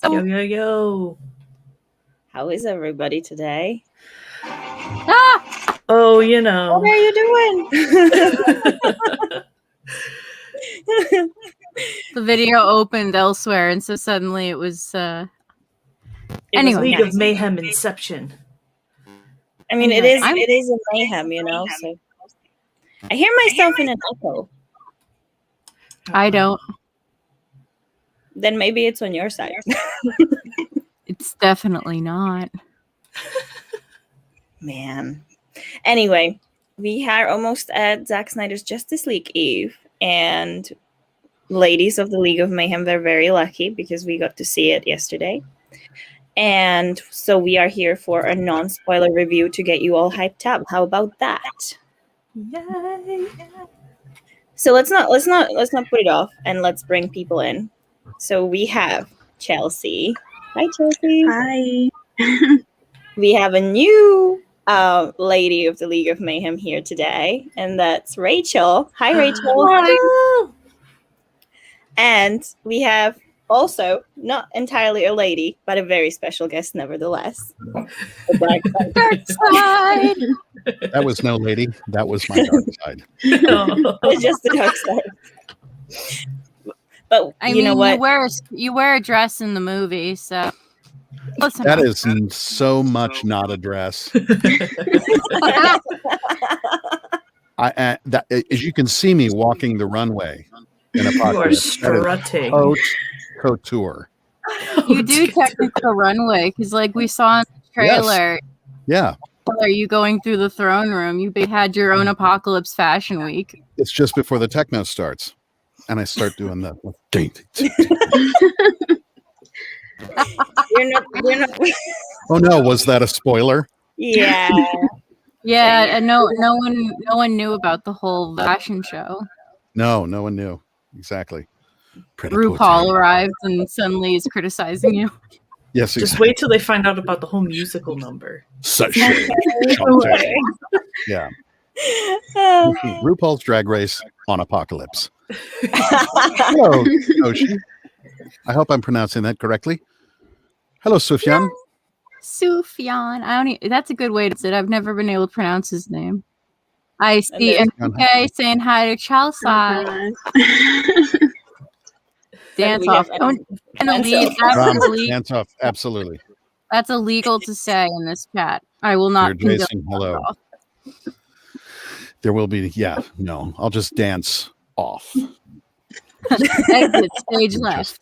guys. Yo, yo, yo. How is everybody today? Oh, you know. What are you doing? The video opened elsewhere, and so suddenly it was. Anyway, League of Mayhem Inception. I mean, it is a mayhem, you know. So I hear myself in an echo. I don't. Then maybe it's on your side. It's definitely not. Man. Anyway, we are almost at Zack Snyder's Justice League Eve, and ladies of the League of Mayhem, they're very lucky because we got to see it yesterday. And so we are here for a non-spoiler review to get you all hyped up. How about that? Yay! So let's not put it off, and let's bring people in. So we have Chelsea. Hi, Chelsea. Hi. We have a new lady of the League of Mayhem here today, and that's Rachel. Hi, Rachel. Hi. And we have also not entirely a lady, but a very special guest nevertheless. The Dark side. That was no lady. That was my dark side. No. It's just the dark side. But I you mean, know what? you wear a dress in the movie, so listen. That is so much not a dress. As you can see me walking the runway in a You are pocket. strutting. Haute couture. You do technical runway because, like we saw in the trailer. Yeah. Are you going through the throne room? You had your own Apocalypse Fashion Week. It's just before the techno starts. And I start doing that. You're not. Oh no, was that a spoiler? Yeah. Yeah, and no one knew about the whole fashion show. No one knew. Exactly. RuPaul arrived and suddenly is criticizing you. Yes, Just wait till they find out about the whole musical number. Such yeah. RuPaul's Drag Race on Apocalypse. Hello, Oshi. I hope I'm pronouncing that correctly. Hello, Sufjan. Sufjan. That's a good way to say it. I've never been able to pronounce his name. I see MK saying hi to Chelsea. Dance off. Dance off. Absolutely. That's illegal to say in this chat. I will not. You're saying hello. There will be. Yeah. No. I'll just dance off. Exit stage left.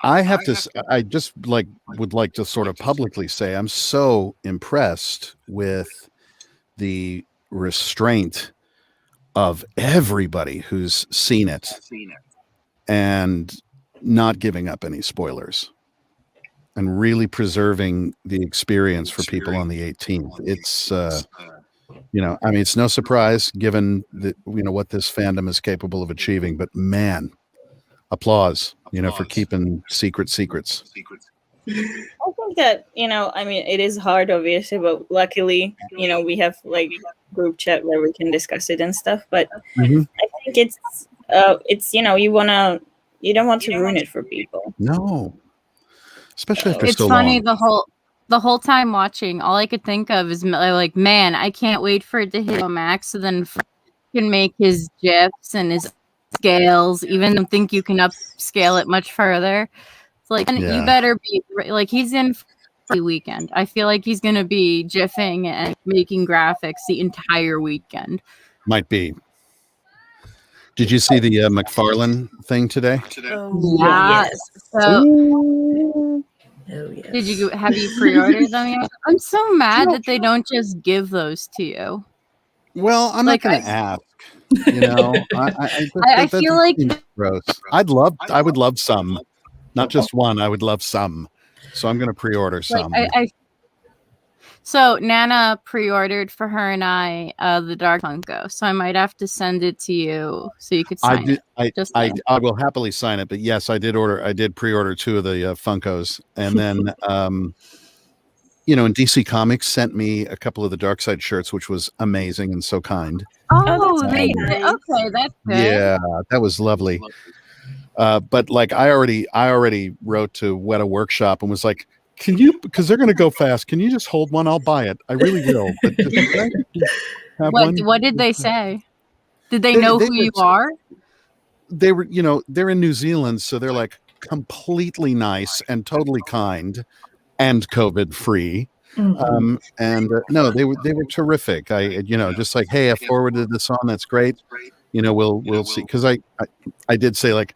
I have to. I just would like to sort of publicly say I'm so impressed with the restraint of everybody who's seen it and not giving up any spoilers and really preserving the experience for people on the 18th. It's I mean, it's no surprise given that what this fandom is capable of achieving, but man, applause for keeping secrets. I think that, I mean, it is hard, obviously, but luckily, we have like group chat where we can discuss it and stuff. But I think it's you don't want to ruin it for people. No, especially after it's so funny long. the whole time watching, all I could think of is like, man, I can't wait for it to hit max, so then can make his gifs and his scales. Even think you can upscale it much further. It's like, and you better be like, he's in for weekend. I feel like he's gonna be jiffing and making graphics the entire weekend. Might be. Did you see the McFarlane thing today? Oh, yes. So, yes. Have you pre-ordered them yet? I'm so mad that they don't just give those to you. Well, I'm not going to ask. I feel like gross. I would love some, not just one. I would love some. So I'm going to pre-order some. So Nana pre-ordered for her and I the Dark Funko, so I might have to send it to you so you could sign it. I will happily sign it, but yes, I did pre-order 2 of the Funkos, and then and DC Comics sent me a couple of the Darkseid shirts, which was amazing and so kind. Oh, okay, that's good. Yeah, that was lovely. But like I already wrote to Weta Workshop and was like, can you, because they're going to go fast, can you just hold one? I'll buy it. I really will. But just, can I have one? What did they say? Did they They- know they who were- you are? They were, they're in New Zealand, so they're like completely nice and totally kind and COVID free. And no, they were terrific. I, just like, hey, I forwarded this on. That's great. We'll see. Because I did say like,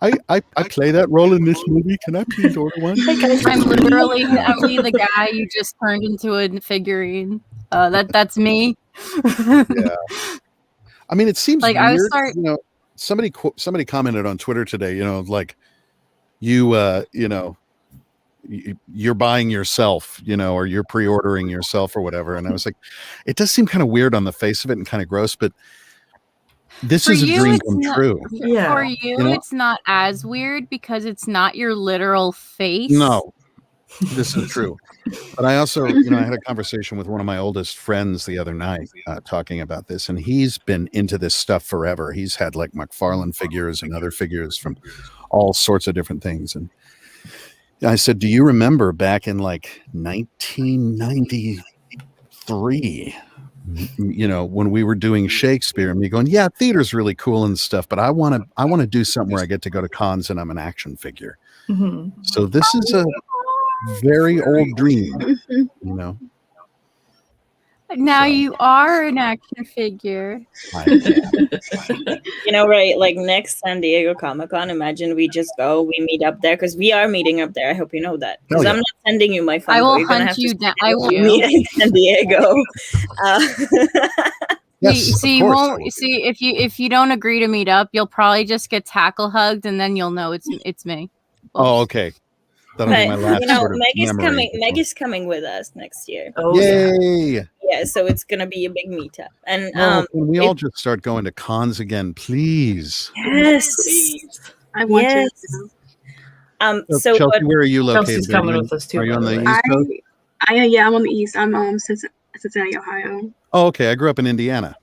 I play that role in this movie. Can I please order one? I'm literally the guy you just turned into a figurine. That's me. Yeah. I mean, it seems Like, weird. I was start- Somebody commented on Twitter today. Like you're buying yourself, or you're pre-ordering yourself or whatever. And I was like, it does seem kind of weird on the face of it and kind of gross, but this For is a you, dream it's come not- true. Yeah. For you, it's not as weird because it's not your literal face. No, this is true. But I also, I had a conversation with one of my oldest friends the other night talking about this, and he's been into this stuff forever. He's had like McFarlane figures and other figures from all sorts of different things. And I said, do you remember back in like 1993, when we were doing Shakespeare, and me going, yeah, theater's really cool and stuff, but I want to do something where I get to go to cons and I'm an action figure. So this is a very old dream, Now So- you are an action figure. Right? Like next San Diego Comic-Con, imagine we just go, we meet up there, because we are meeting up there. I hope you know that. Because Hell yeah. I'm not sending you my phone. I will You're gonna hunt have to you send down. it I to will. meet in San Diego. Yes, See, of you course I won't will. see if you don't agree to meet up, you'll probably just get tackle hugged, and then you'll know it's me. Oh, okay. That'll be my last sort of Meg is memory coming. before- Meg is coming with us next year. Oh, yeah. Yay! Yeah, so it's gonna be a big meetup. And Oh, can we all just start going to cons again, please? yes, I want yes. to. So Chelsea, what? where are you located? Chelsea's coming with us too. Are you by on the way. East Coast? Yeah, I'm on the east. I'm Cincinnati, Ohio. Oh, okay. I grew up in Indiana,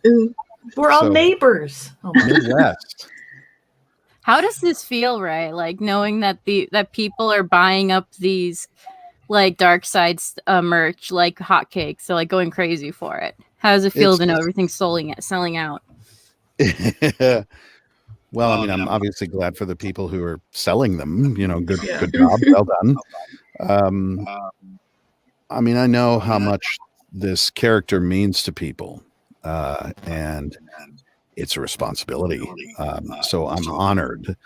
Ooh. We're all So- neighbors. Oh, my Midwest. How does this feel, right? Like knowing that that people are buying up these like Dark Side merch like hotcakes, so like going crazy for it. How does it feel to know everything's selling out? Well, I mean, I'm obviously glad for the people who are selling them. Good job, well done. I mean, I know how much this character means to people, and it's a responsibility. So I'm honored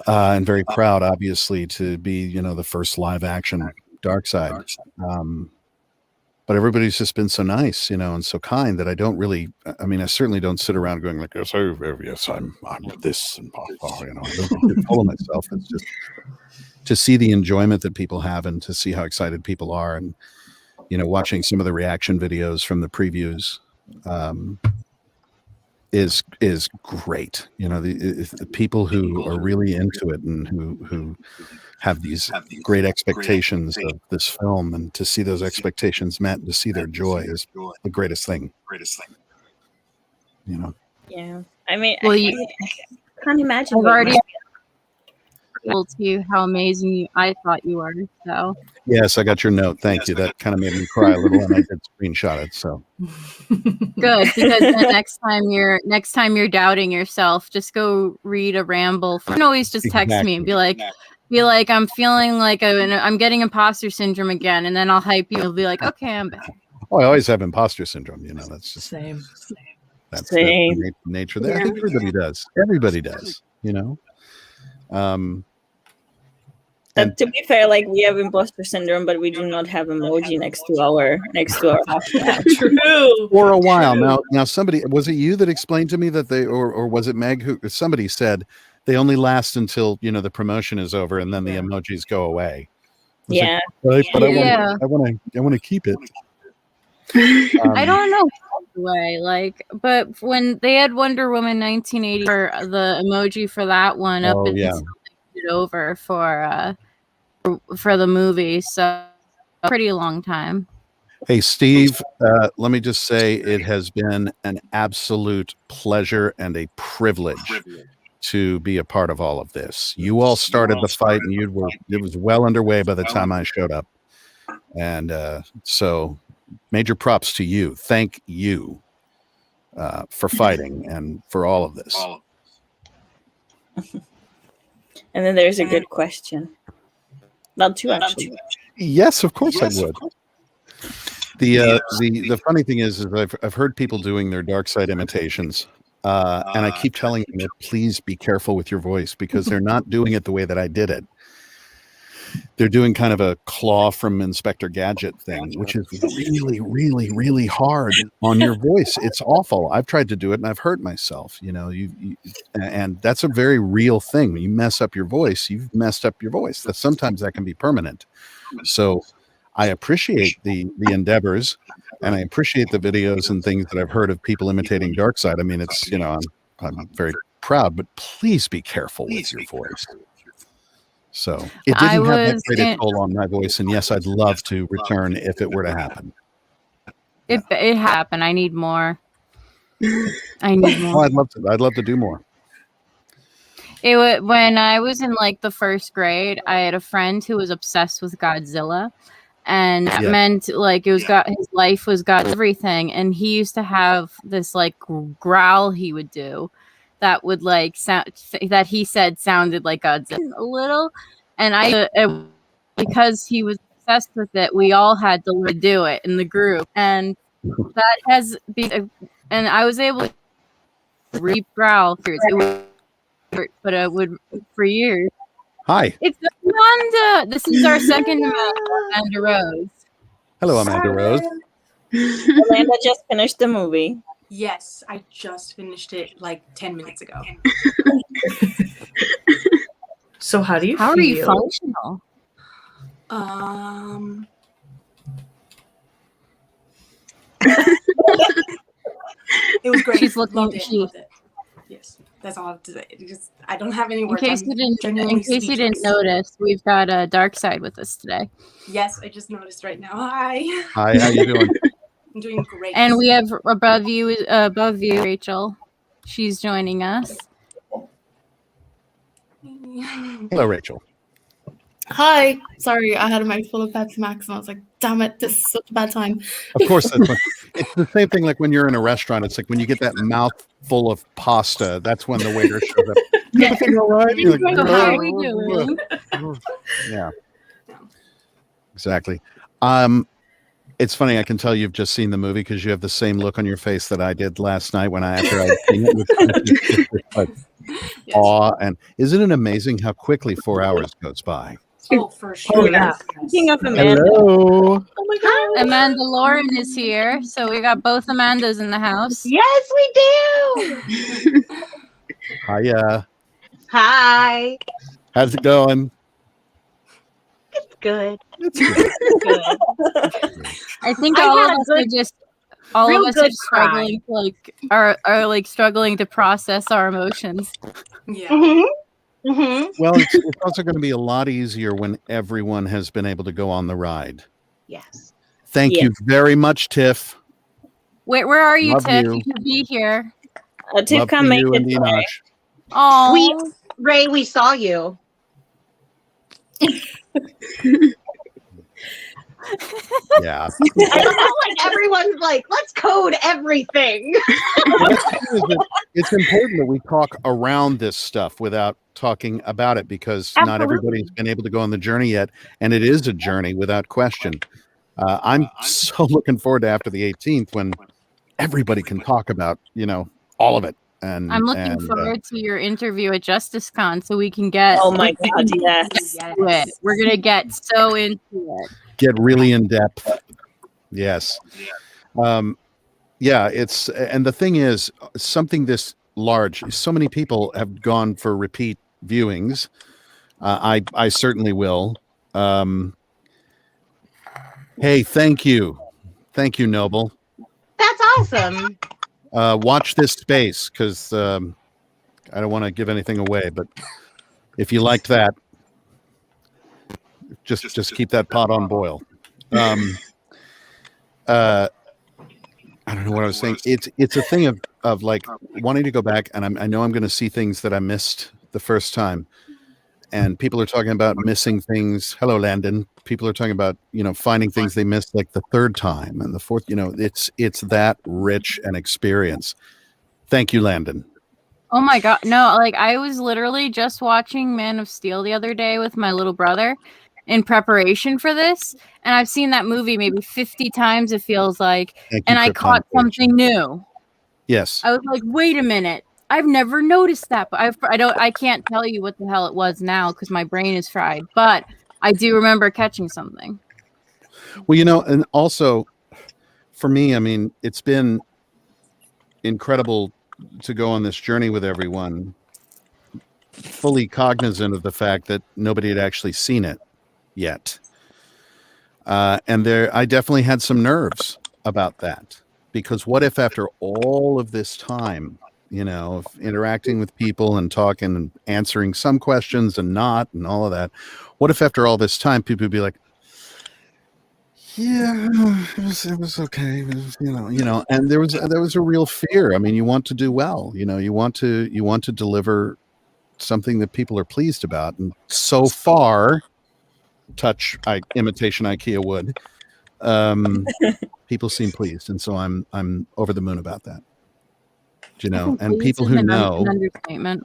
and very proud, obviously, to be, the first live action Dark Side. But everybody's just been so nice, and so kind that I don't really, I mean, I certainly don't sit around going like, yes, I'm this, and I don't get full of myself. It's just to see the enjoyment that people have and to see how excited people are, and, watching some of the reaction videos from the previews, is great. The people who are really into it and who have these great expectations of this film, and to see those expectations met and to see their joy is the greatest thing. Yeah, I mean, Well, I can't imagine. I've what it already must told you how amazing I thought you were. So Yes, I got your note. Thank you. That kind of made me cry a little, and I did screenshot it. So good, because the next time you're doubting yourself, just go read a ramble. You can always just text me and be like, I'm feeling like I'm getting imposter syndrome again, and then I'll hype you. You'll be like, okay, I'm back. Oh, I always have imposter syndrome. That's just Same. that's Same. the nature of that. I think everybody does. Everybody does. But to be fair, like we have imposter syndrome, but we do not have emoji next to our hashtag. True. For a while now. Somebody, was it you that explained to me that they, or was it Meg who? Somebody said they only last until the promotion is over, and then the emojis go away. Yeah, But Yeah. I want to keep it. I don't know way, but when they had Wonder Woman 1980 for the emoji for that one up until they did it over for the movie, so a pretty long time. Hey, Steve, let me just say it has been an absolute pleasure and a privilege to be a part of all of this. You all started the fight, and it was well underway by the time I showed up. And so major props to you. Thank you for fighting and for all of this. And then there's a good question. Not two, actually. Yes, of course I would. The funny thing is I've heard people doing their dark side imitations, and I keep telling them, please be careful with your voice, because they're not doing it the way that I did it. They're doing kind of a Claw from Inspector Gadget thing, which is really, really, really hard on your voice. It's awful. I've tried to do it and I've hurt myself. And that's a very real thing. When you mess up your voice, you've messed up your voice. Sometimes that can be permanent. So I appreciate the endeavors, and I appreciate the videos and things that I've heard of people imitating Darkseid. I mean, it's I'm very proud, but please be careful with your voice. So it didn't have that great a toll on my voice, and yes, I'd love to return if it were to happen. It happened. I need more. Oh, I'd love to do more. When I was in like the first grade, I had a friend who was obsessed with Godzilla, and that meant like his life was God everything, and he used to have this like growl he would do that would like sound that he said sounded like Godzilla a little, and because he was obsessed with it, we all had to learn to do it in the group, and that has been, and I was able to re-growl but I would for years. Hi. It's Amanda. This is our second Amanda Rose. Hello, Amanda Rose. Amanda just finished the movie. Yes, I just finished it like 10 minutes ago. So how How are you functional? It was great. She's looking. Loved it. Yes, that's all I have to say. I don't have any words. In case you didn't notice, we've got a Darkseid with us today. Yes, I just noticed right now. Hi. Hi, how you doing? I'm doing great. And we have above you, Rachel. She's joining us. Hello, Rachel. Hi. Sorry, I had a mouthful of Pepsi Max and I was like, damn it, this is such a bad time. Of course, it's the same thing like when you're in a restaurant. It's like when you get that mouthful of pasta, that's when the waiter shows up. Everything all right? You're like, So how are we doing? Yeah. Exactly. It's funny. I can tell you've just seen the movie because you have the same look on your face that I did last night after I'd seen it. Awe, and isn't it amazing how quickly 4 hours goes by? Oh, for sure. Oh, yeah. Speaking of Amanda. Hello. Oh my god. Amanda Lauren is here, so we got both Amandas in the house. Yes, we do. Hiya. Hi. How's it going? It's good. It's good. I think I all had of a us good- are just all of us are good struggling to are like struggling to process our emotions. Yeah. Well, it's also going to be a lot easier when everyone has been able to go on the ride. Yes. Thank you very much, Tiff. Wait, where are you, Love Tiff? you. You should be here. Tiff Love can't to make you it and today. Enoch. Oh, Ray, we saw you. Yeah. I don't know, like everyone's like, let's code everything. It's important that we talk around this stuff without talking about it, because not everybody's been able to go on the journey yet, and it is a journey without question. I'm so looking forward to after the 18th when everybody can talk about all of it. And I'm looking forward to your interview at JusticeCon so we can get. Oh my god, yes. into it. We're gonna get so into it. get really in depth. Yes. Yeah, it's, and the thing is, something this large, so many people have gone for repeat viewings. I certainly will. Hey, thank you, Noble. That's awesome. Watch this space, because I don't want to give anything away, but if you liked that, just keep that pot on boil. I don't know what I was saying. It's a thing of like wanting to go back, and I know I'm going to see things that I missed the first time. And people are talking about missing things. Hello, Landon. People are talking about, finding things they missed like the third time and the fourth. It's that rich an experience. Thank you, Landon. Oh my god, no, like I was literally just watching Man of Steel the other day with my little brother in preparation for this, and I've seen that movie maybe 50 times, it feels like, Thank you, and I Krypton caught Bridge. something new. Yes. I was like, wait a minute. I've never noticed that, but I can't tell you what the hell it was now because my brain is fried, but I do remember catching something. Well, and also for me, I mean, it's been incredible to go on this journey with everyone, fully cognizant of the fact that nobody had actually seen it yet. And I definitely had some nerves about that, because what if after all of this time, of interacting with people and talking and answering some questions and not, and all of that, what if after all this time people would be like, yeah, it was okay, it was, and there was a real fear. I mean, you want to do well, you want to deliver something that people are pleased about, and so far, imitation IKEA wood, people seem pleased, and so I'm over the moon about that. And people who know, understatement.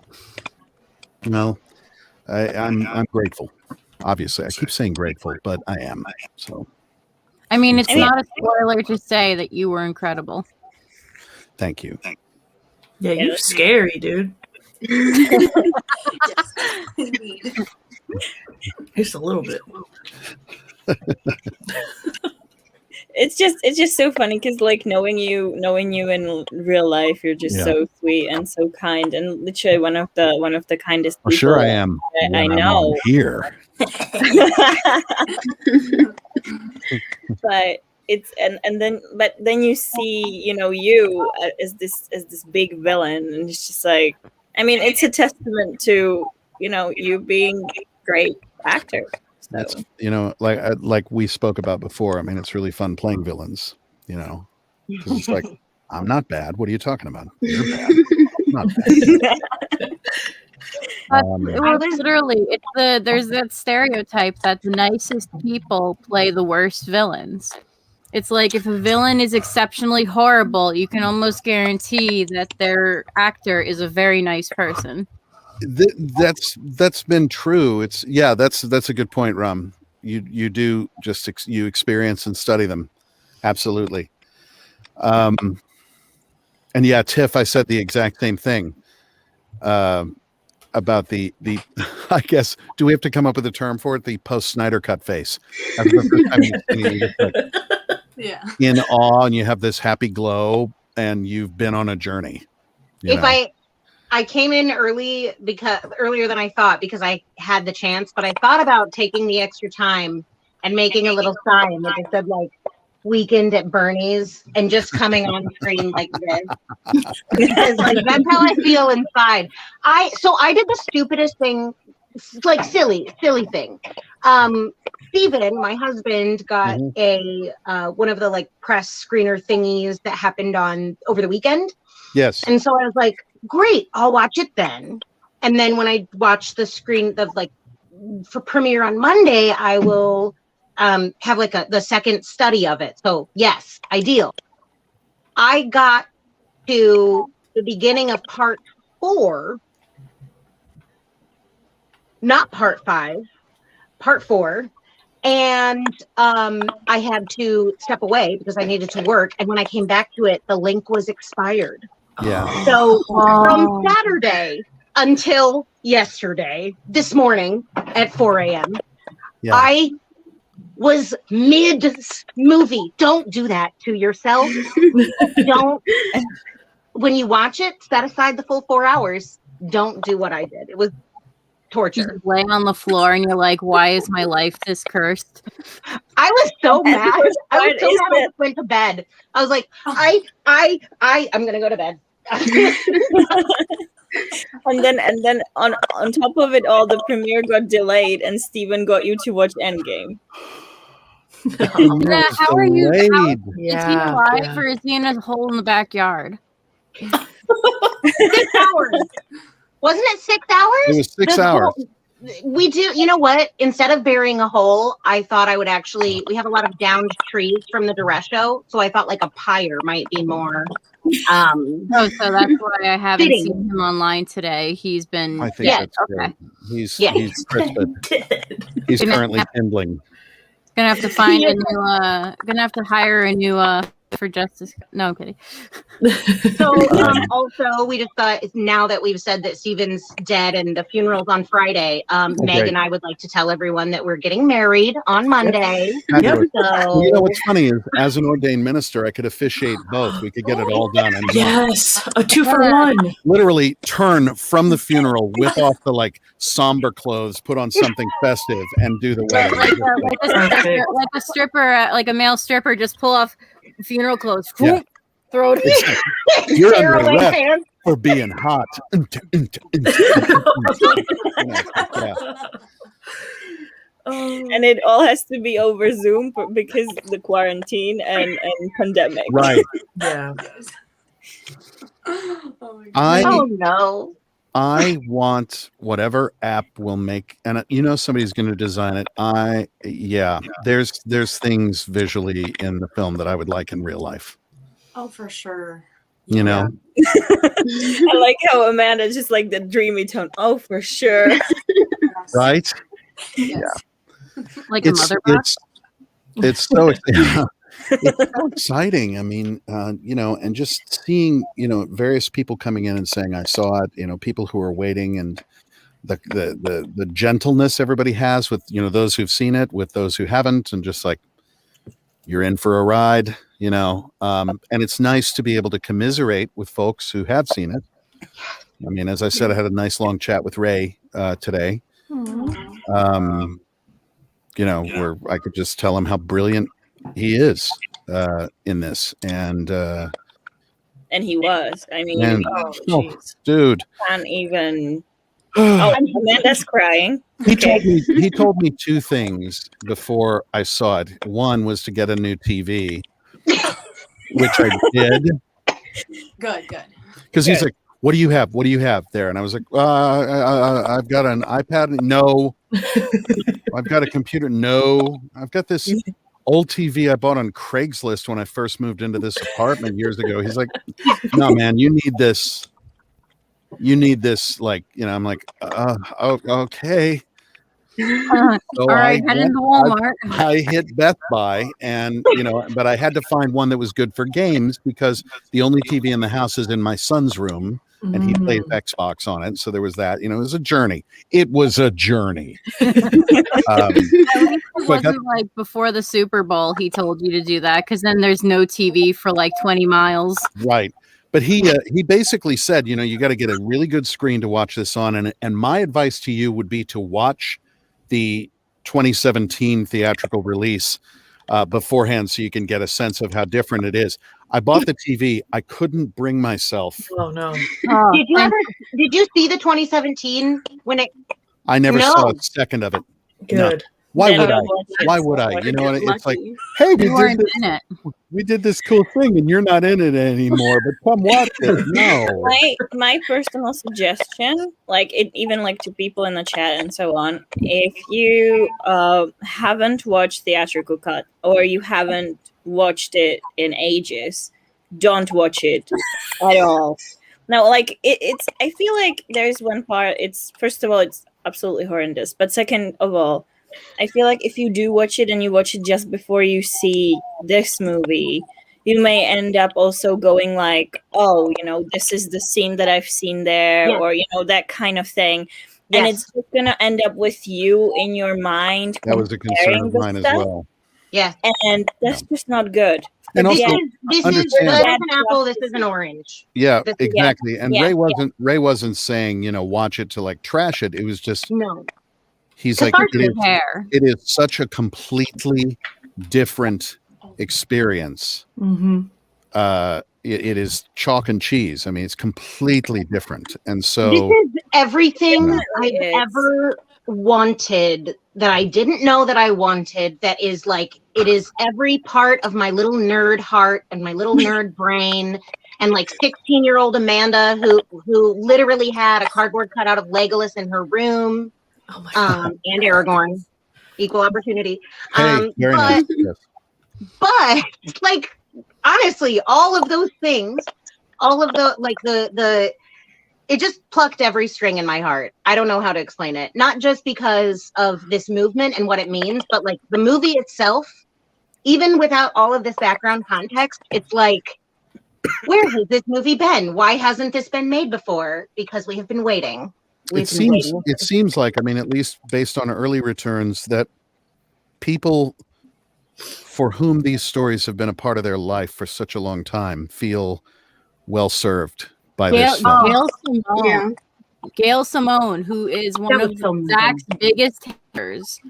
I'm grateful. Obviously, I keep saying grateful, but I am. So, I mean, it's not a spoiler to say that you were incredible. Thank you. Yeah, you're scary, dude. Yes, indeed. Just a little bit. It's just so funny because like knowing you in real life, you're just so sweet and so kind, and literally one of the kindest people. Sure, I am. I know. I'm here. But it's but then you see you as this big villain, and it's just like, I mean, it's a testament to you being a great actor. So. That's like we spoke about before. I mean, it's really fun playing villains. It's like, I'm not bad. What are you talking about? You're bad. I'm not bad. Literally, there's that stereotype that the nicest people play the worst villains. It's like if a villain is exceptionally horrible, you can almost guarantee that their actor is a very nice person. That's been true. That's a good point, Ram. You do just you experience and study them. Absolutely. And yeah, Tiff, I said the exact same thing about the I guess, do we have to come up with a term for it? The post Snyder cut face. Yeah. In awe, and you have this happy glow, and you've been on a journey. I came in earlier than I thought because I had the chance, but I thought about taking the extra time and making a little sign that just said like "Weekend at Bernie's" and just coming on screen like this. Because like that's how I feel inside. I did the stupidest thing, like silly thing. Steven, my husband, got a one of the like press screener thingies that happened over the weekend. Yes. And so I was like, great, I'll watch it then. And then when I watch the screen of like for premiere on Monday, I will have like the second study of it. So yes, ideal. I got to the beginning of part 4, not part 5, part 4. And I had to step away because I needed to work. And when I came back to it, the link was expired. Yeah. So from Saturday until this morning at 4 a.m., I was mid-movie. Don't do that to yourself. Don't. When you watch it, set aside the full 4 hours. Don't do what I did. It was torture. You lay on the floor and you're like, why is my life this cursed? I was so mad. I went to bed. I was like, I'm gonna go to bed. and then on top of it all, the premiere got delayed and Steven got you to watch Endgame. Yeah, how are you? Is he Yeah, alive yeah. or is he in a hole in the backyard? 6 hours. Wasn't it 6 hours? It was 6 hours. We do, you know what? Instead of burying a hole, I thought I would actually, we have a lot of downed trees from the Duresho, so I thought like a pyre might be more. Oh, so that's why I haven't Fitting. seen him online today. He's been. I think that's great. He's crisped. He's currently kindling. Gonna have to find a new. Gonna have to hire a new. For justice. No, I'm kidding. So also, we just thought now that we've said that Steven's dead and the funeral's on Friday, Meg and I would like to tell everyone that we're getting married on Monday. Yep. So, you know what's funny is, as an ordained minister, I could officiate both. We could get it all done. And Yes, a 2-for-1. literally turn from the funeral, whip off the like somber clothes, put on something festive, and do the wedding. Like a stripper, like a male stripper, just pull off funeral clothes. Yeah. Throw it. You're under arrest for being hot. And it all has to be over Zoom because the quarantine and pandemic. Right. Yeah. oh no. I want whatever app will make, and somebody's going to design it. There's things visually in the film that I would like in real life. Oh, for sure. You know, I like how Amanda just like the dreamy tone. Oh, for sure. right? Yes. Yeah. Like a mother box. It's so it's so exciting. I mean, and just seeing, various people coming in and saying, I saw it, people who are waiting, and the gentleness everybody has with, those who've seen it, with those who haven't, and just like, you're in for a ride, and it's nice to be able to commiserate with folks who have seen it. I mean, as I said, I had a nice long chat with Ray today, where I could just tell him how brilliant he is in this, and he was. I mean, dude, can't even. Amanda's crying. He told me two things before I saw it. One was to get a new TV, which I did. Good. Because he's like, "What do you have? What do you have there?" And I was like, "I've got an iPad. No, I've got a computer. No, I've got this old TV I bought on Craigslist when I first moved into this apartment years ago." He's like, "No, man, you need this. You need this." Like, I'm like, okay. So all right, head into Walmart. I hit Best Buy, and but I had to find one that was good for games, because the only TV in the house is in my son's room, and he plays Xbox on it. So there was that. It was a journey. It wasn't like before the Super Bowl he told you to do that, because then there's no TV for like 20 miles. Right. But he basically said, you got to get a really good screen to watch this on. And my advice to you would be to watch the 2017 theatrical release beforehand, so you can get a sense of how different it is. I bought the TV. I couldn't bring myself. Oh no! Did you see the 2017 when it? I never saw a second of it. Good. No. Why would I? Why would I? It's like, hey, we did this cool thing, and you're not in it anymore. But come watch it. No. My personal suggestion, like it, even like to people in the chat and so on, if you haven't watched theatrical cut, or you haven't watched it in ages, don't watch it at all. No, like it's. I feel like there's one part. It's, first of all, it's absolutely horrendous. But second of all, I feel like if you do watch it and you watch it just before you see this movie, you may end up also going like, oh, this is the scene that I've seen there, or, that kind of thing. Yes. And it's just going to end up with you in your mind. That was a concern of mine as well. Yeah. And that's just not good. And also, this is an apple, this is an orange. Yeah, exactly. And Ray wasn't saying, watch it to like trash it. It was just, no. He's like, it is such a completely different experience. Mm-hmm. It is chalk and cheese. I mean, it's completely different. And so this is everything I've ever wanted that I didn't know that I wanted, that is like, it is every part of my little nerd heart and my little nerd brain, and like 16-year-old Amanda who literally had a cardboard cutout of Legolas in her room. Oh my God. And Aragorn, equal opportunity. Hey, very nice. Yes. But like, honestly, all of those things, all of the it just plucked every string in my heart. I don't know how to explain it. Not just because of this movement and what it means, but like the movie itself, even without all of this background context, it's like, where has this movie been? Why hasn't this been made before? Because we have been waiting. It seems like, I mean, at least based on early returns, that people for whom these stories have been a part of their life for such a long time feel well served by this film. Gail Simone, who is one of Zach's biggest haters,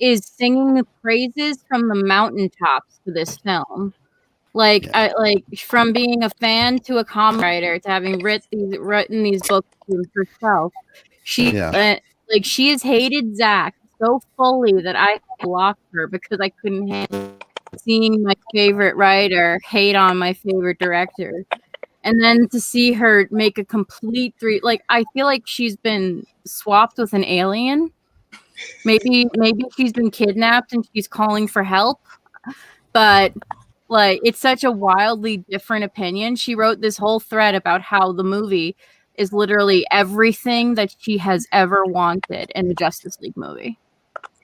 is singing the praises from the mountaintops for this film. Like, from being a fan to a comic writer to having written these books herself, she has hated Zack so fully that I blocked her because I couldn't handle seeing my favorite writer hate on my favorite director. And then to see her make a complete I feel like she's been swapped with an alien. Maybe she's been kidnapped and she's calling for help. But like, it's such a wildly different opinion. She wrote this whole thread about how the movie is literally everything that she has ever wanted in the Justice League movie.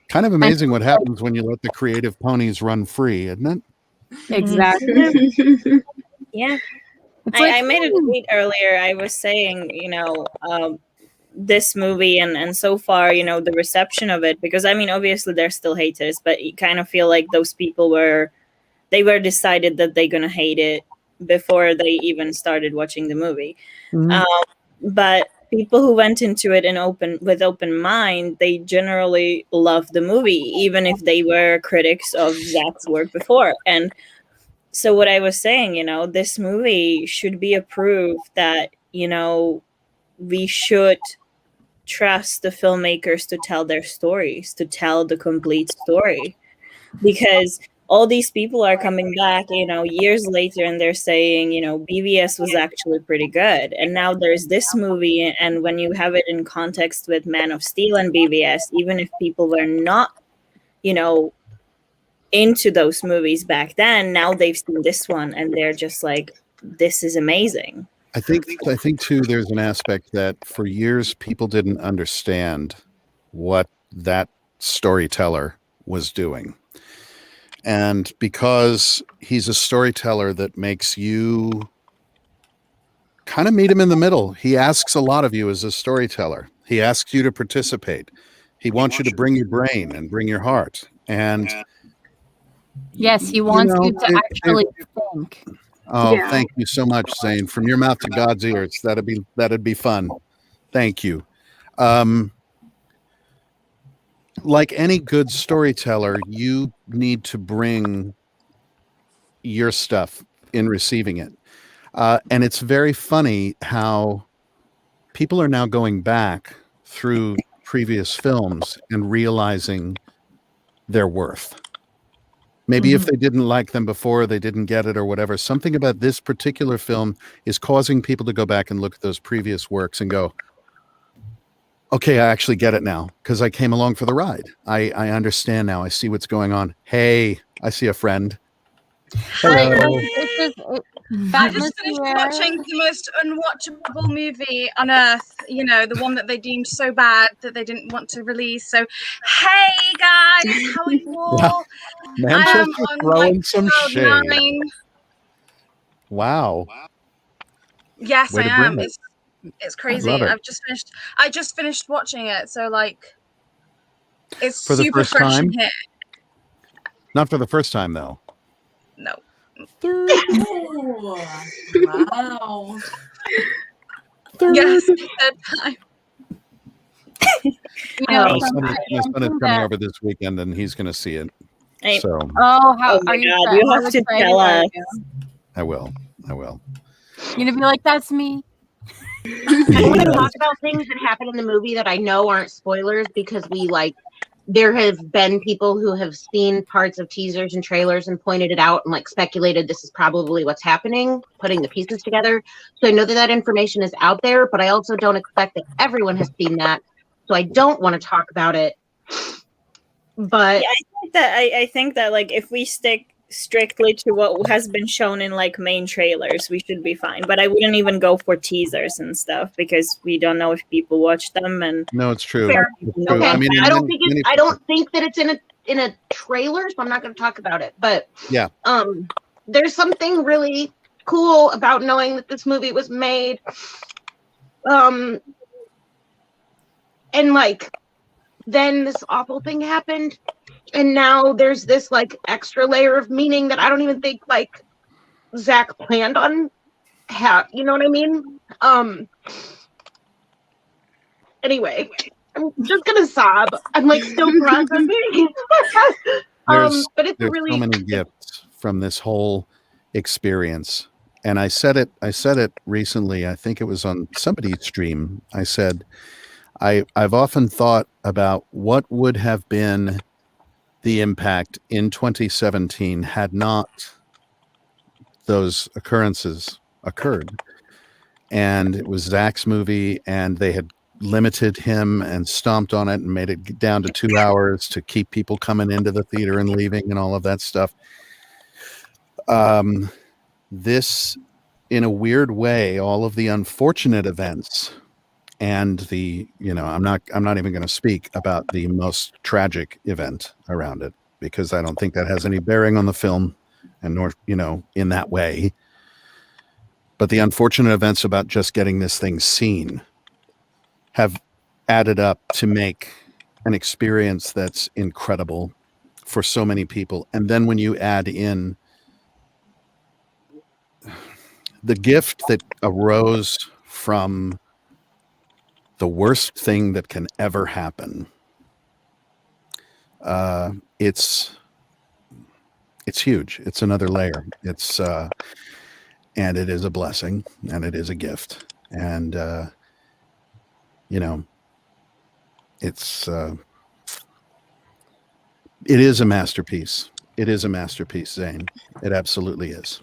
Kind of amazing what happens when you let the creative ponies run free, isn't it? Exactly. Yeah. I made a tweet earlier. I was saying, this movie and so far, the reception of it, because I mean, obviously they're still haters, but you kind of feel like those people were decided that they're gonna hate it before they even started watching the movie. But people who went into it with open mind, they generally love the movie, even if they were critics of Zack's work before. And so what I was saying, this movie should be a proof that, we should trust the filmmakers to tell their stories, to tell the complete story. Because all these people are coming back, years later, and they're saying, BVS was actually pretty good. And now there's this movie, and when you have it in context with Man of Steel and BVS, even if people were not, into those movies back then, now they've seen this one and they're just like, this is amazing. I think too, there's an aspect that for years people didn't understand what that storyteller was doing. And because he's a storyteller that makes you kind of meet him in the middle, he asks a lot of you as a storyteller. He asks you to participate. He wants you to bring your brain and bring your heart. And yes, he wants you to actually think. Oh, thank you so much, Zane. From your mouth to God's ears. That'd be fun. Thank you. Like any good storyteller, you need to bring your stuff in receiving it. And it's very funny how people are now going back through previous films and realizing their worth. Maybe if they didn't like them before, they didn't get it or whatever. Something about this particular film is causing people to go back and look at those previous works and go, okay, I actually get it now because I came along for the ride. I understand now. I see what's going on. Hey, I see a friend. Hello. I just finished watching the most unwatchable movie on earth, the one that they deemed so bad that they didn't want to release. So, hey guys, how are you all? I am on throwing some shade. 9. Wow. Yes, Way I to am. bring it. It's crazy. I love it. I just finished watching it, so it's For the super first fresh time? in here. Not for the first time, though. No. Wow. Yes, third time. My son is coming over this weekend, and he's going to see it. So how oh my God, you have to tell us. I will. You're gonna be like, that's me. I want to talk about things that happen in the movie that I know aren't spoilers because there have been people who have seen parts of teasers and trailers and pointed it out and like speculated this is probably what's happening, putting the pieces together. So I know that information is out there, but I also don't expect that everyone has seen that. So I don't want to talk about it. But yeah, I think that like if we stick strictly to what has been shown in like main trailers, we should be fine. But I wouldn't even go for teasers and stuff because we don't know if people watch them. And No, it's true. fair. It's true. Okay. I mean, I don't think that it's in a trailer, so I'm not going to talk about it. But yeah, there's something really cool about knowing that this movie was made. And like then this awful thing happened, and now there's this like extra layer of meaning that I don't even think like Zack planned on you know what I mean? Anyway, I'm just gonna sob. I'm like still processing. But it's there's really so many gifts from this whole experience. And I said it recently. I think it was on somebody's stream. I said, I've often thought about what would have been the impact in 2017 had not those occurrences occurred. And it was Zack's movie, and they had limited him and stomped on it and made it down to 2 hours to keep people coming into the theater and leaving and all of that stuff. This, in a weird way, all of the unfortunate events and the, I'm not even going to speak about the most tragic event around it because I don't think that has any bearing on the film and nor, in that way. But the unfortunate events about just getting this thing seen have added up to make an experience that's incredible for so many people. And then when you add in the gift that arose from the worst thing that can ever happen, it's huge. It's another layer. It's and it is a blessing, and it is a gift, and it is a masterpiece. It is a masterpiece, Zane. It absolutely is.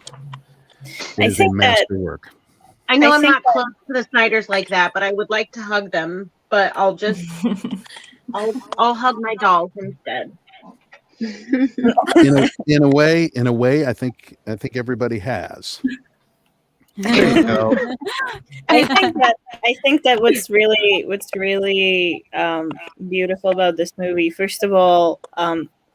It is a masterwork. I know I'm not close to the Snyders like that, but I would like to hug them. But I'll just I'll hug my dolls instead. in a way, I think everybody has. There you go. I think that what's really beautiful about this movie, first of all,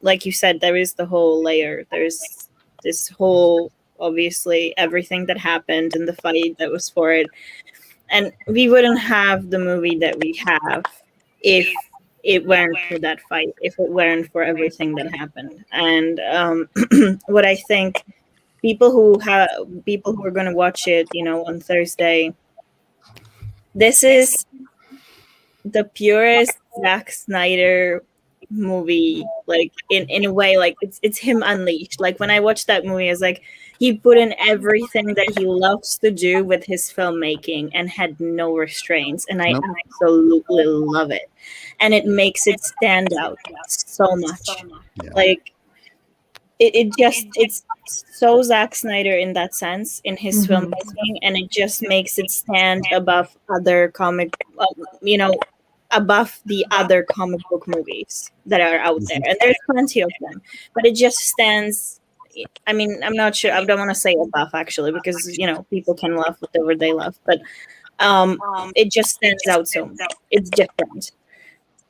like you said, there is the whole layer. There's this whole, obviously, everything that happened and the fight that was for it, and we wouldn't have the movie that we have if it weren't for that fight, if it weren't for everything that happened. And what I think people who are going to watch it, on Thursday, this is the purest Zack Snyder movie, like in a way, like it's him unleashed. Like when I watched that movie, I was like, he put in everything that he loves to do with his filmmaking and had no restraints, and I absolutely love it, and it makes it stand out so much. Yeah. Like it's so Zack Snyder in that sense, in his filmmaking, and it just makes it stand above other above the other comic book movies that are out there, and there's plenty of them, but it just stands. I mean, I'm not sure. I don't want to say above actually, because people can love whatever they love, but it just stands out so much. It's different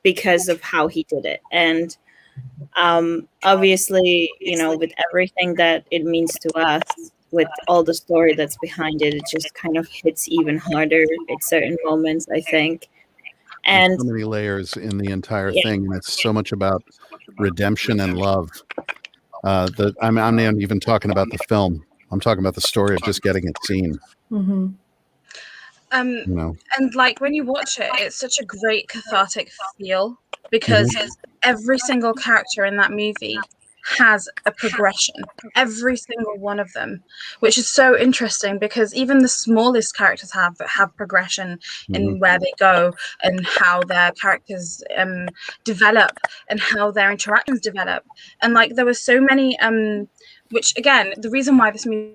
because of how he did it, and obviously, with everything that it means to us, with all the story that's behind it, it just kind of hits even harder at certain moments, I think. And there's so many layers in the entire thing, and it's so much about redemption and love. I'm not even talking about the film. I'm talking about the story of just getting it seen. And like when you watch it, it's such a great cathartic feel because every single character in that movie has a progression. Every single one of them, which is so interesting because even the smallest characters have progression in where they go and how their characters develop and how their interactions develop. And like there were so many, which again, the reason why this movie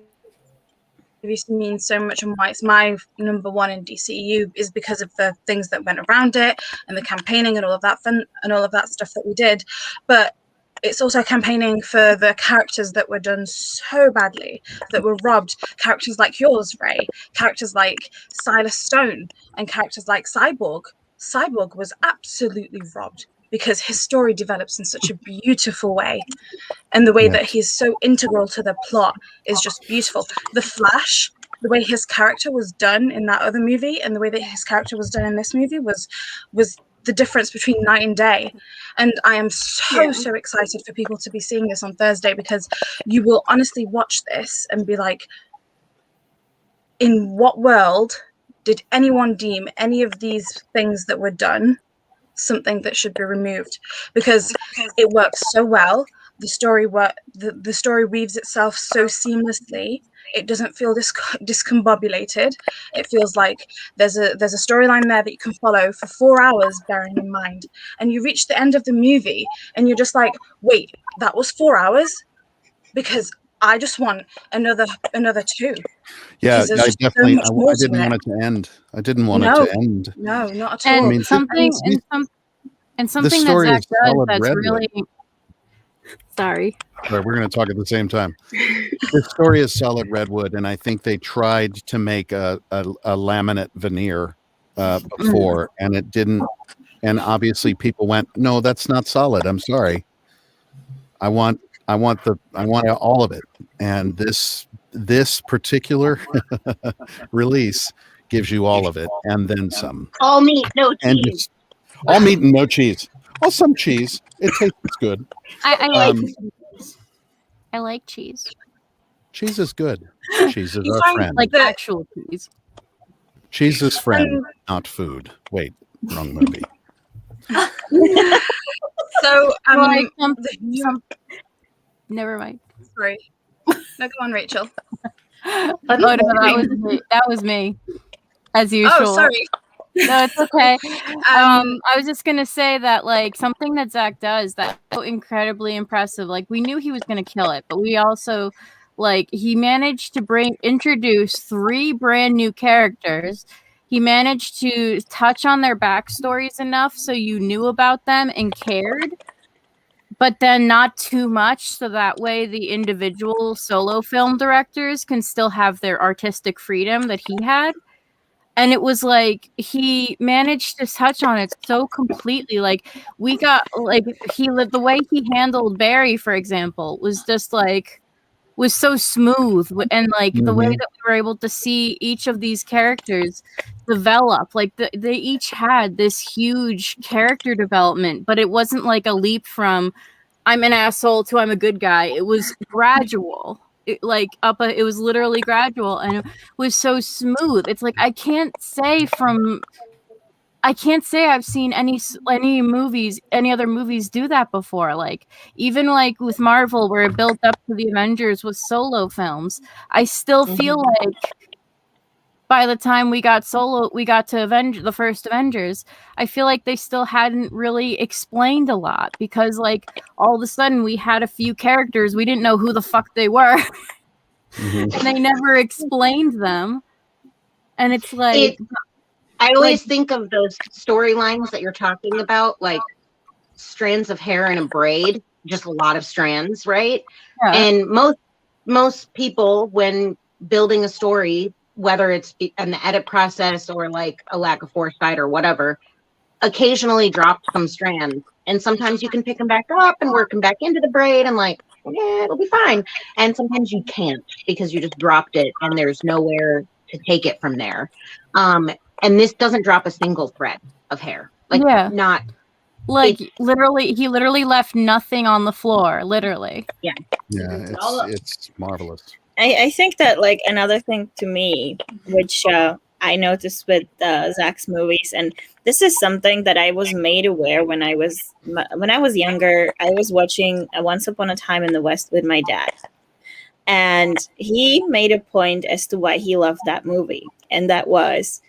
means so much and why it's my number one in DCU is because of the things that went around it and the campaigning and all of that fun and all of that stuff that we did. But it's also campaigning for the characters that were done so badly, that were robbed. Characters like yours, Ray. Characters like Silas Stone and characters like Cyborg. Cyborg was absolutely robbed because his story develops in such a beautiful way. And the way that he's so integral to the plot is just beautiful. The Flash, the way his character was done in that other movie and the way that his character was done in this movie was the difference between night and day. And I am so excited for people to be seeing this on Thursday, because you will honestly watch this and be like, in what world did anyone deem any of these things that were done something that should be removed? Because it works so well. The story the story weaves itself so seamlessly. It doesn't feel discombobulated. It feels like there's a storyline there that you can follow for 4 hours, bearing in mind. And you reach the end of the movie and you're just like, wait, that was 4 hours? Because I just want another 2. Yeah, I definitely. I didn't want it to end. I didn't want it to end. No, not at all. And I mean, something that Zack does that's really. Sorry. We're going to talk at the same time. The story is solid redwood, and I think they tried to make a laminate veneer before, and it didn't. And obviously, people went, "No, that's not solid. I'm sorry. I want all of it." And this particular release gives you all of it, and then some. All meat, no cheese. All meat and no cheese. Well, some cheese. It tastes good. I like cheese. Cheese is good. Cheese is our friend. Like actual cheese. Cheese is friend, not food. Wait, wrong movie. So, never mind. Sorry. No, go on, Rachel. That was me, as usual. Oh, sorry. No, it's okay. I was just gonna say that, like, something that Zack does that's so incredibly impressive. Like, we knew he was gonna kill it, but we also, like, he managed to introduce 3 brand new characters. He managed to touch on their backstories enough so you knew about them and cared, but then not too much, so that way the individual solo film directors can still have their artistic freedom that he had. And it was like he managed to touch on it so completely. Like, we got, like, the way he handled Barry, for example, was just like, was so smooth. And like the way that we were able to see each of these characters develop, like they each had this huge character development, but it wasn't like a leap from I'm an asshole to I'm a good guy. It was gradual. It was literally gradual, and it was so smooth. It's like I can't say I've seen any other movies do that before. Like, even like with Marvel, where it built up to the Avengers with solo films, I still feel like by the time we got to the first Avengers, I feel like they still hadn't really explained a lot, because like all of a sudden we had a few characters, we didn't know who the fuck they were. And they never explained them. And it's like I always think of those storylines that you're talking about, like strands of hair in a braid, just a lot of strands, right? Yeah. And most people, when building a story, whether it's in the edit process or like a lack of foresight or whatever, occasionally drop some strands. And sometimes you can pick them back up and work them back into the braid and like, yeah, it'll be fine. And sometimes you can't because you just dropped it and there's nowhere to take it from there. And this doesn't drop a single thread of hair. Like, not. Like, literally, he literally left nothing on the floor, literally. Yeah. Yeah, it's marvelous. I think that, like, another thing to me, which I noticed with Zack's movies, and this is something that I was made aware when I was younger. I was watching Once Upon a Time in the West with my dad, and he made a point as to why he loved that movie, and that was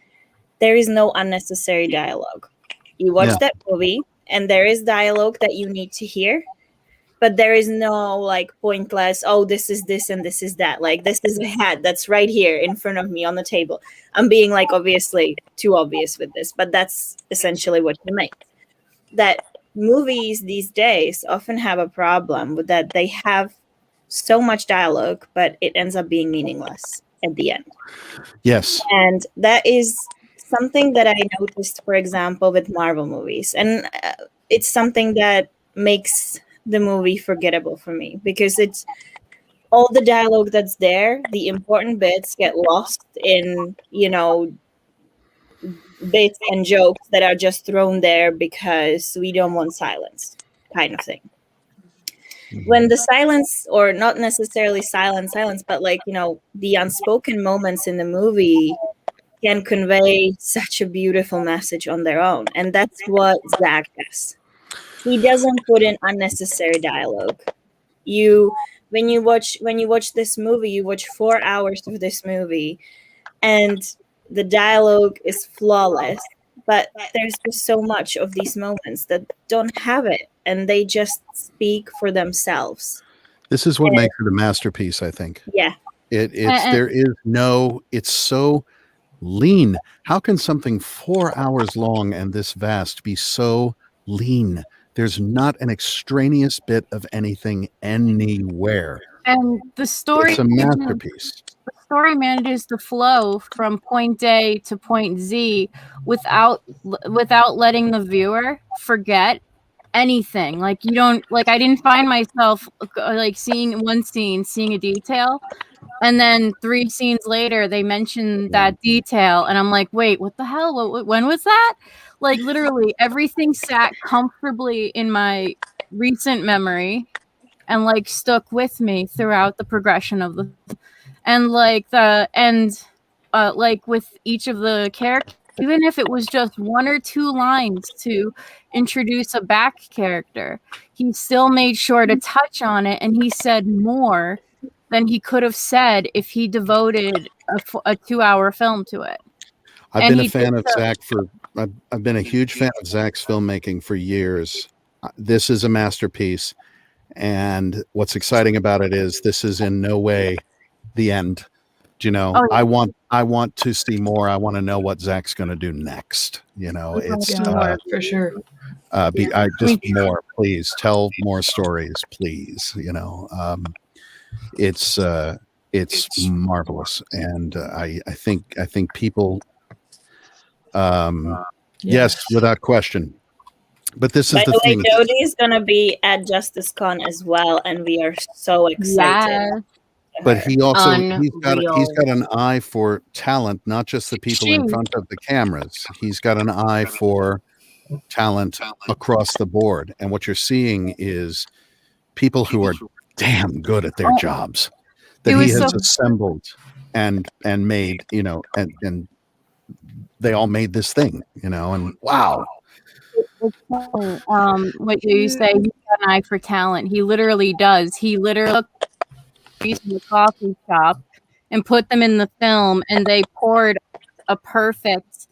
there is no unnecessary dialogue. You watch Yeah. that movie, and there is dialogue that you need to hear, but there is no like pointless, oh, this is this and this is that. Like, this is a hat that's right here in front of me on the table. I'm being like obviously too obvious with this, but that's essentially what you make. That movies these days often have a problem with that they have so much dialogue, but it ends up being meaningless at the end. Yes. And that is something that I noticed, for example, with Marvel movies. And it's something that makes the movie forgettable for me, because it's all the dialogue that's there, the important bits get lost in, bits and jokes that are just thrown there because we don't want silence, kind of thing. When the silence, or not necessarily silence, but like, the unspoken moments in the movie can convey such a beautiful message on their own. And that's what Zack does. He doesn't put in unnecessary dialogue. When you watch this movie, you watch 4 hours of this movie, and the dialogue is flawless. But there's just so much of these moments that don't have it, and they just speak for themselves. This is what makes it a masterpiece, I think. Yeah. It's so lean. How can something 4 hours long and this vast be so lean? There's not an extraneous bit of anything anywhere. And the story, it's a masterpiece. The story manages to flow from point A to point Z without letting the viewer forget anything. Like, you don't, like, I didn't find myself like seeing one scene, seeing a detail, and then 3 scenes later they mention that detail, and I'm like, wait, what the hell? When was that? Like, literally everything sat comfortably in my recent memory and like stuck with me throughout the progression of the, and like like with each of the characters, even if it was just 1 or 2 lines to introduce a back character, he still made sure to touch on it, and he said more than he could have said if he devoted a 2-hour film to it. I've been a fan of Zack I've been a huge fan of Zack's filmmaking for years. This is a masterpiece. And what's exciting about it is this is in no way the end. Do you know? Oh, yeah. I want to see more. I want to know what Zack's going to do next. It's for sure. More, please tell more stories, please. It's marvelous, and I think people. Yes, without question. But this is the thing. Jodie is gonna be at JusticeCon as well, and we are so excited. Yeah. But he also he's got an eye for talent, not just the people in front of the cameras. He's got an eye for talent across the board, and what you're seeing is people who are damn good at their jobs that he has assembled and made, and they all made this thing, and wow. What you say, he's got an eye for talent. He literally does. He literally took these from the coffee shop and put them in the film, and they poured a perfect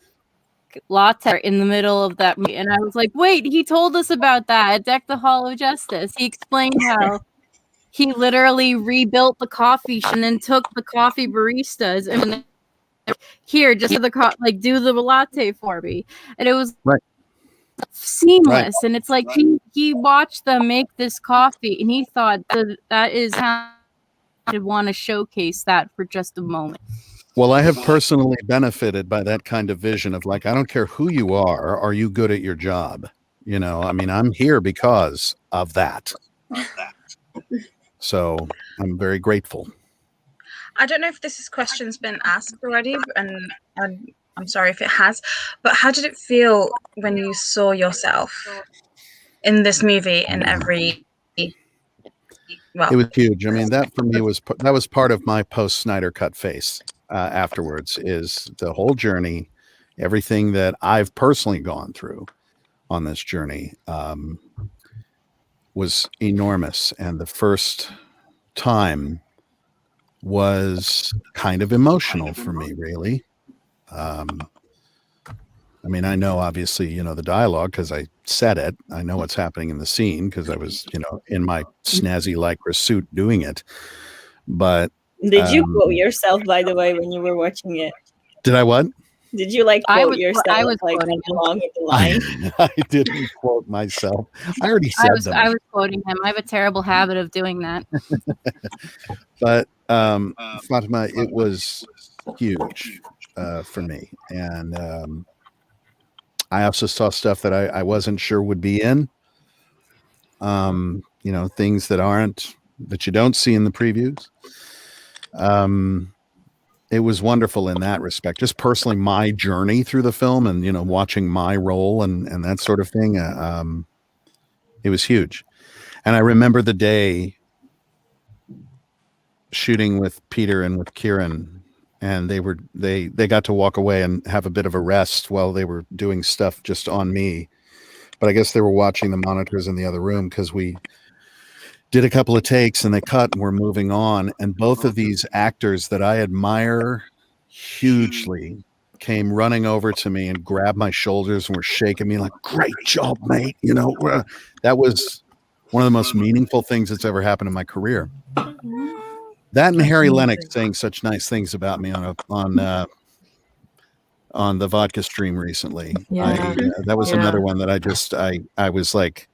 latte in the middle of that. And I was like, wait, he told us about that at Deck the Hall of Justice. He explained how he literally rebuilt the coffee shop and then took the coffee baristas and here, just do the latte for me. And it was seamless. And it's like he watched them make this coffee, and he thought that is how I want to showcase that for just a moment. Well, I have personally benefited by that kind of vision of like, I don't care who you are you good at your job? I'm here because of that. So I'm very grateful. I don't know if this question's been asked already, and I'm sorry if it has, but how did it feel when you saw yourself in this movie in every... Well, it was huge. I mean, that for me was part of my post Snyder cut face. afterwards is the whole journey, everything that I've personally gone through on this journey was enormous. And the first time was kind of emotional for me, really. I mean, I know obviously, the dialogue because I said it. I know what's happening in the scene because I was, in my snazzy lycra suit doing it. But did you quote yourself, by the way, when you were watching it? Did I what? Did you quote yourself? I was like quoting along with the line. I didn't quote myself. I already said them. I was quoting him. I have a terrible habit of doing that. But Fatima, it was huge for me, and I also saw stuff that I wasn't sure would be in. Things that you don't see in the previews. It was wonderful in that respect. Just personally, my journey through the film and, watching my role and that sort of thing. It was huge. And I remember the day shooting with Peter and with Kieran, and they got to walk away and have a bit of a rest while they were doing stuff just on me. But I guess they were watching the monitors in the other room because we did a couple of takes and they cut and we're moving on. And both of these actors that I admire hugely came running over to me and grabbed my shoulders and were shaking me like, "Great job, mate." That was one of the most meaningful things that's ever happened in my career. That and Harry Lennox saying such nice things about me on the vodka stream recently. Yeah. That was another one that I was like,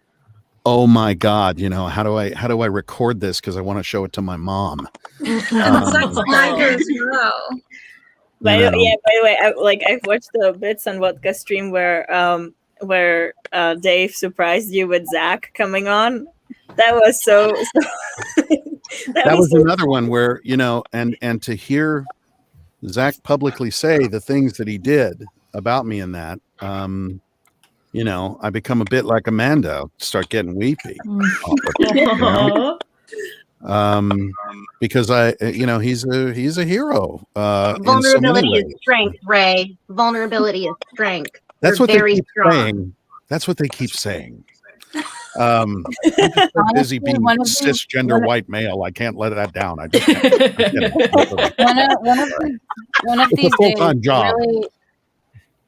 oh my God, how do I record this? Because I want to show it to my mom. Zack Snyder as well. By the way, I've watched the bits on Vodka stream where Dave surprised you with Zack coming on. That was so that was another one where, and to hear Zack publicly say the things that he did about me in that, I become a bit like Amanda, start getting weepy. Because he's a hero. Vulnerability is strength, Ray. Vulnerability is strength. That's what very they keep strong. saying. That's what they keep saying. I'm just so busy being cisgender white male. I can't let that down. I just one of these full-time days, job.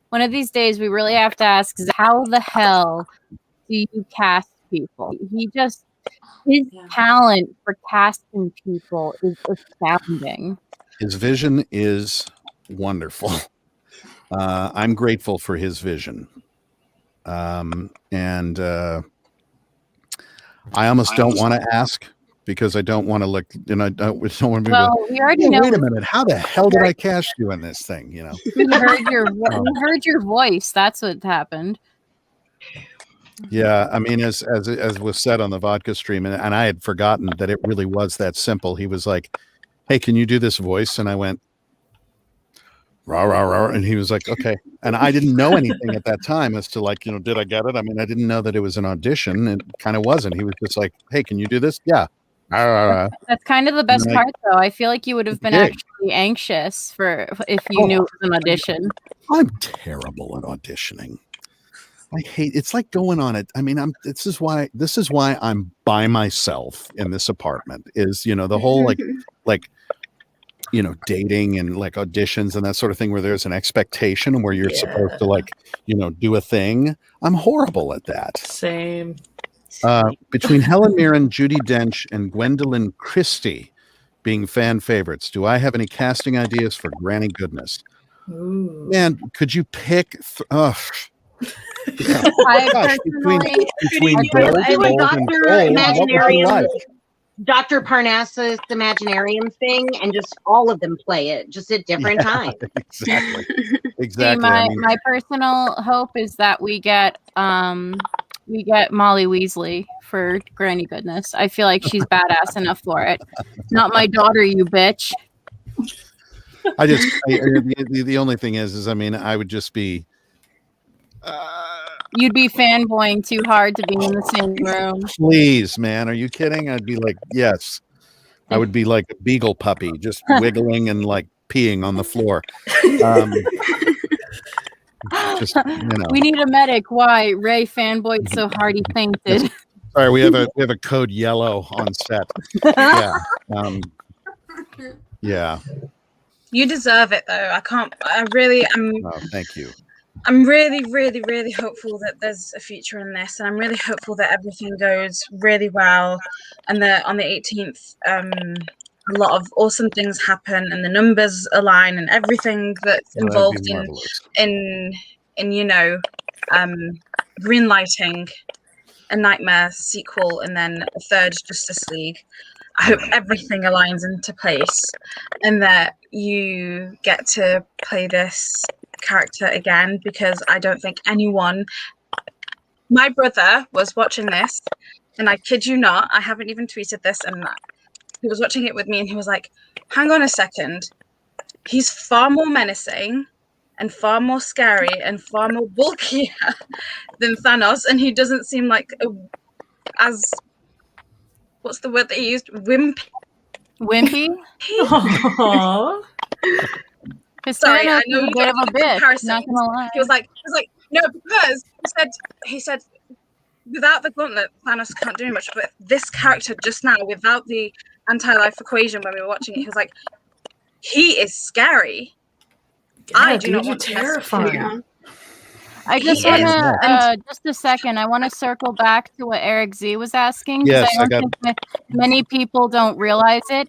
One of these days, we really have to ask: how the hell do you cast people? His talent for casting people is astounding. His vision is wonderful. I'm grateful for his vision. And I almost don't want to ask because I don't want to look, I don't want to be we already know. Wait a minute, how the hell did I cast you in this thing? We heard your voice. That's what happened. Yeah, I mean, as was said on the vodka stream, and I had forgotten that it really was that simple. He was like, "Hey, can you do this voice?" And I went, "Rah rah rah," and he was like, "Okay." And I didn't know anything at that time as to did I get it? I mean, I didn't know that it was an audition. It kind of wasn't. He was just like, "Hey, can you do this?" Yeah. That's kind of the best part, though. I feel like you would have been actually anxious if you knew it was an audition. I'm terrible at auditioning. I hate it's like going on it. I mean, this is why I'm by myself in this apartment is, the whole dating and auditions and that sort of thing where there's an expectation and where you're supposed to do a thing. I'm horrible at that. Same. Between Helen Mirren, Judi Dench, and Gwendolyn Christie being fan favorites, do I have any casting ideas for Granny Goodness? Ooh. Man, could you pick? Between Dr. Parnassus Imaginarium thing, and just all of them play it, just at different times. Exactly. See, my personal hope is that we get Molly Weasley for Granny Goodness. I feel like she's badass enough for it. Not my daughter, you bitch. The only thing is I mean, I would just be. You'd be fanboying too hard to be in the same room. Please, man, are you kidding? I'd be like, yes. I would be like a beagle puppy, just wiggling and peeing on the floor. Just, We need a medic. Why? Ray fanboyed so hard he fainted. Sorry, we have a code yellow on set. Yeah. Yeah. You deserve it, though. I really am. Oh, thank you. I'm really, really, really hopeful that there's a future in this, and I'm really hopeful that everything goes really well, and that on the 18th, a lot of awesome things happen, and the numbers align, and everything that's involved in green lighting a Nightmare sequel and then a third Justice League. I hope everything aligns into place, and that you get to play this character again, because I don't think anyone. My brother was watching this, and I kid you not, I haven't even tweeted this, and he was watching it with me, and he was like, hang on a second, he's far more menacing and far more scary and far more bulkier than Thanos, and he doesn't seem like as what's the word that he used? Wimpy? Aww. Sorry, I know you bit of a bit. Not gonna lie. He was like, no, because he said, without the gauntlet, Thanos can't do much. But this character just now, without the anti-life equation, when we were watching it, he was like, he is scary. Yeah, I do not you're want to terrifying. Yeah. I just want to, just a second, I want to circle back to what Eric Z was asking. Yes, I don't think that many people don't realize it,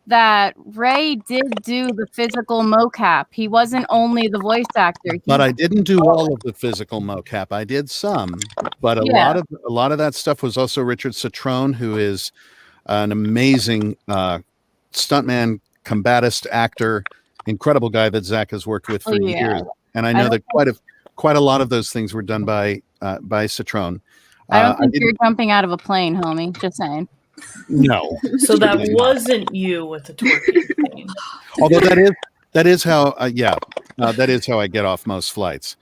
that Ray did do the physical mocap. He wasn't only the voice actor. But I didn't do all of the physical mocap. I did some, but a lot of that stuff was also Richard Citrone, who is an amazing stuntman, combatist, actor, incredible guy that Zack has worked with for years. And I know that quite a lot of those things were done by Citrone. I don't think you're jumping out of a plane, homie. Just saying. No. So that wasn't you with the twerking thing. Although that is how that is how I get off most flights.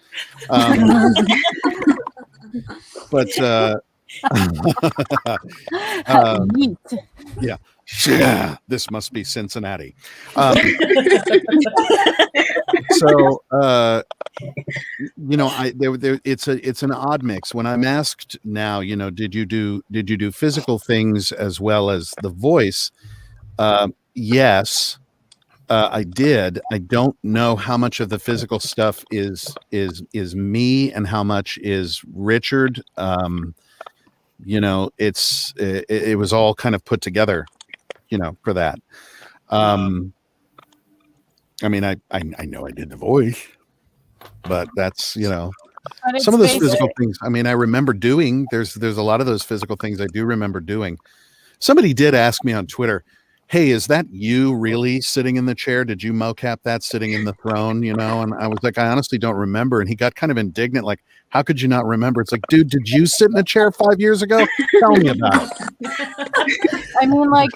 But yeah, this must be Cincinnati. So it's an odd mix. When I'm asked now, did you do physical things as well as the voice? Yes, I did. I don't know how much of the physical stuff is me and how much is Richard. It was all kind of put together, for that. I mean, I know I did the voice, but that's, some of those physical things. I mean, I remember doing, there's a lot of those physical things I do remember doing. Somebody did ask me on Twitter, hey, is that you really sitting in the chair? Did you mocap that sitting in the throne? And I was like, I honestly don't remember. And he got kind of indignant. Like, how could you not remember? It's like, dude, did you sit in a chair 5 years ago? Tell me about it. I mean, like,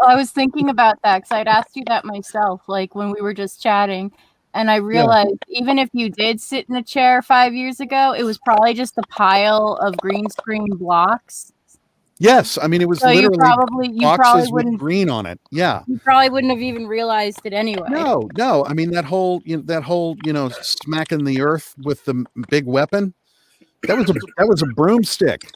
I was thinking about that because I'd asked you that myself, like when we were just chatting. And I realized even if you did sit in a chair 5 years ago, it was probably just a pile of green screen blocks. Yes, I mean, it was literally you boxes probably wouldn't with green on it. Yeah, you probably wouldn't have even realized it anyway. No. I mean, that whole smacking the earth with the big weapon. That was a broomstick.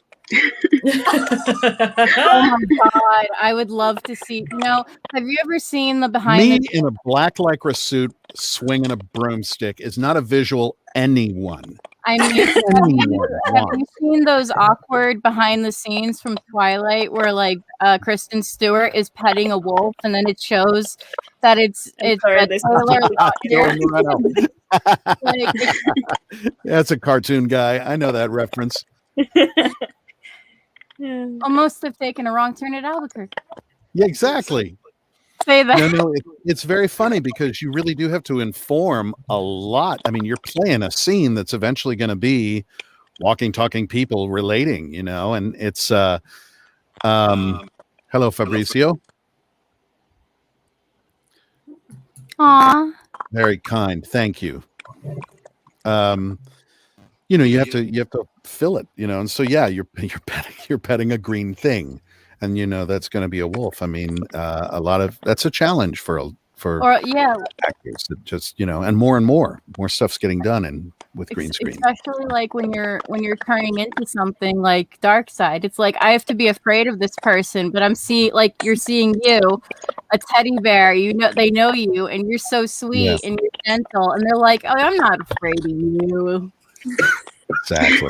Oh my god, I would love to see. Have you ever seen the behind? Me in a black lycra suit swinging a broomstick is not a visual anyone. I mean, have you seen those awkward behind the scenes from Twilight where like Kristen Stewart is petting a wolf and then it shows that it's That's a cartoon guy. I know that reference. Almost have taken a wrong turn at Albuquerque. Yeah, exactly. Say that. No, it's very funny because you really do have to inform a lot. I mean, you're playing a scene that's eventually going to be walking, talking people relating, and it's hello, Fabricio. Aw. Very kind. Thank you. You have to fill it, and so you're petting a green thing. And that's going to be a wolf. I mean, that's a challenge for for Or yeah, actors. It just, and more stuff's getting done with green screen. especially like when you're turning into something like Dark Side. It's like I have to be afraid of this person, but you're seeing you, a teddy bear. They know you, and you're so sweet and you're gentle, and they're like, "Oh, I'm not afraid of you." Exactly.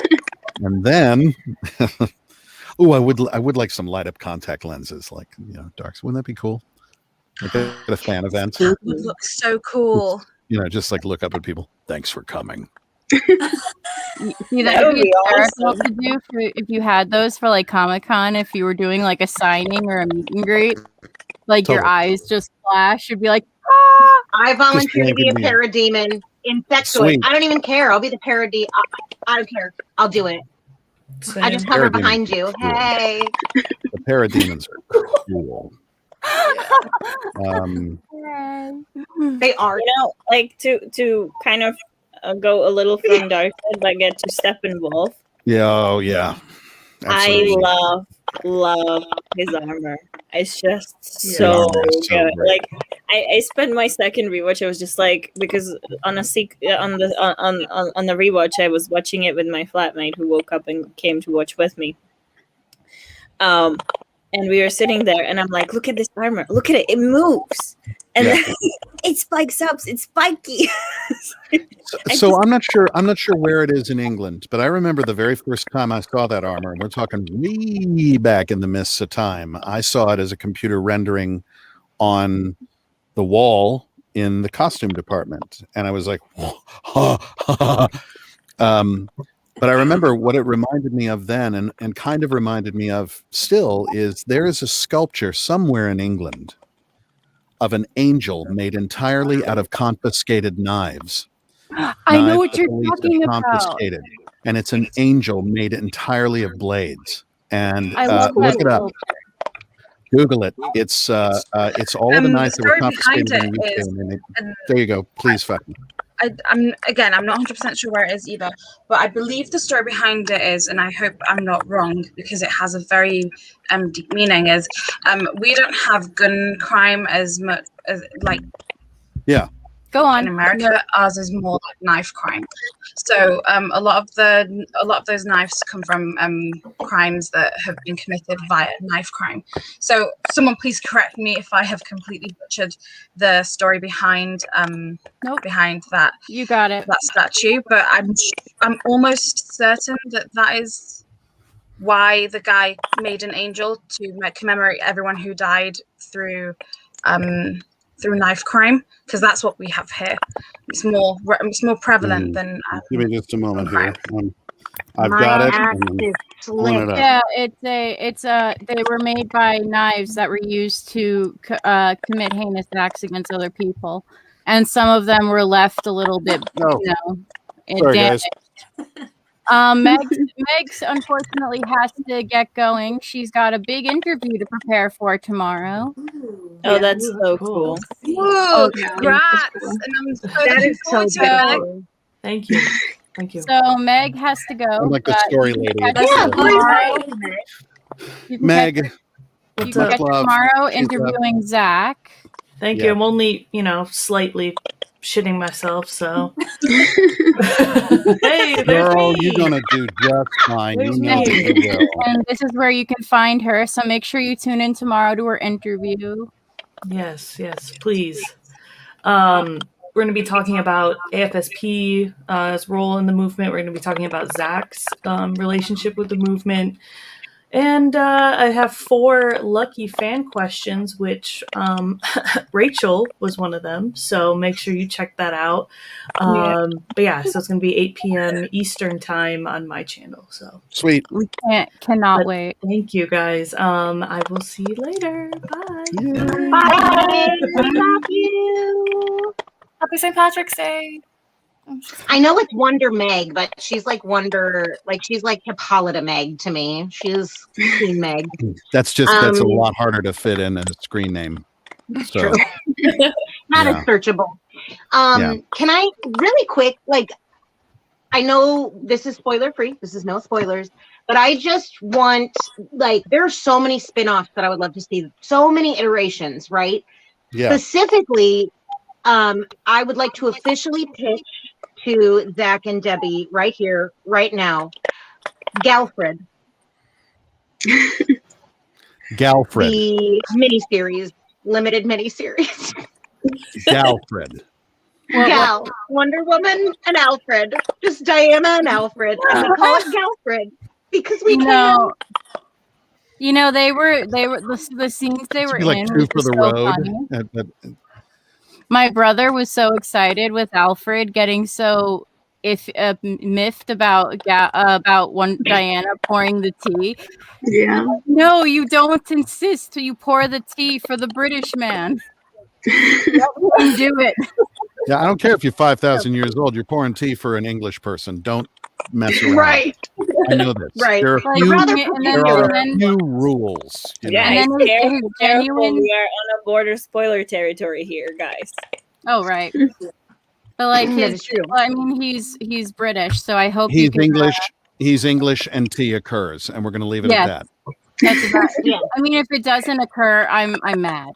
And then, I would like some light up contact lenses, like darks. Wouldn't that be cool? Like at a fan event. That would look so cool. Just like look up at people. Thanks for coming. See, that would be hysterical to do if you had those for like Comic-Con. If you were doing like a signing or a meet and greet, like your eyes just flash. You'd be like, ah! I volunteer to be a parademon. Insectoid. Sweet. I don't even care. I'll be the parademon. I don't care. I'll do it. I just hover behind you. Cool. Hey. The parademons are cool. They are. Like to kind of go a little from Dark Side, but get to Steppenwolf. Yeah. Oh yeah. Absolutely. I love his armor. It's just so good. Like I spent my second rewatch. I was just like, because on the rewatch, I was watching it with my flatmate who woke up and came to watch with me. And we were sitting there, and I'm like, "Look at this armor! Look at it! It moves, and then it spikes up. It's spiky." So I'm not sure where it is in England, but I remember the very first time I saw that armor, and we're talking way back in the mists of time. I saw it as a computer rendering on the wall in the costume department, and I was like, but I remember what it reminded me of then, and kind of reminded me of still, is there is a sculpture somewhere in England of an angel made entirely out of confiscated knives. I know what you're talking about. Confiscated, and it's an angel made entirely of blades. And look it up. Google it. It's all of the knives that were confiscated in the UK. There you go. Please, fucking. I'm not 100% sure where it is either, but I believe the story behind it is, and I hope I'm not wrong because it has a very deep meaning, is we don't have gun crime as much as Go on. In America, ours is more like knife crime. So a lot of those knives come from crimes that have been committed via knife crime. So someone please correct me if I have completely butchered the story behind behind that. You got it. That statue, but I'm almost certain that is why the guy made an angel to commemorate everyone who died through knife crime, because that's what we have here. It's more prevalent than. Give me just a moment here. I've got it. Yeah, they were made by knives that were used to commit heinous acts against other people, and some of them were left a little bit, Sorry, damaged. guys. Meg's unfortunately has to get going. She's got a big interview to prepare for tomorrow. Oh, that's so cool. Whoa, congrats! And I'm so looking forward to it, Meg. Thank you. Thank you. So Meg has to go. I'm like the story lady. Meg. You can catch tomorrow interviewing Zack. Thank you. I'm only, slightly shitting myself, so. Hey, girl, you're gonna do just fine. You know you will. And this is where you can find her. So make sure you tune in tomorrow to her interview. Yes, please. We're going to be talking about AFSP's role in the movement. We're going to be talking about Zack's relationship with the movement. And I have 4 lucky fan questions, which Rachel was one of them. So make sure you check that out. But so it's going to be 8 p.m. Eastern time on my channel. So sweet. We cannot wait. Thank you, guys. I will see you later. Bye. Bye. Love you. Happy St. Patrick's Day. I know it's Wonder Meg, but she's like she's like Hippolyta Meg to me. She's Queen Meg. That's a lot harder to fit in a screen name. So, not as searchable. Can I really quick, I know this is spoiler free. This is no spoilers, but I just want, there are so many spin-offs that I would love to see. So many iterations, right? Yeah. Specifically, I would like to officially pitch to Zach and Debbie right here, right now, Galfred. Galfred. The miniseries, limited miniseries. Galfred. Gal, Wonder Woman and Alfred. Just Diana and Alfred. And we call it Galfred because we can. You know, they were the scenes they were Like in two was for the so road. funny. My brother was so excited with Alfred getting so miffed about one Diana pouring the tea. Yeah. No, you don't insist. You pour the tea for the British man. Let him do it. Yeah, I don't care if you're 5,000 years old. You're pouring tea for an English person. Don't mess around. Right. I know this. Right. There are a few rules. You know? Guys, And then careful, his genuine. we are on a border spoiler territory here, guys. Oh right. But like That his, is true. I mean, he's British, so I hope He's you can, English. He's English, and tea occurs, and we're going to leave it Yes. at that. That's about, Yeah. I mean, if it doesn't occur, I'm mad.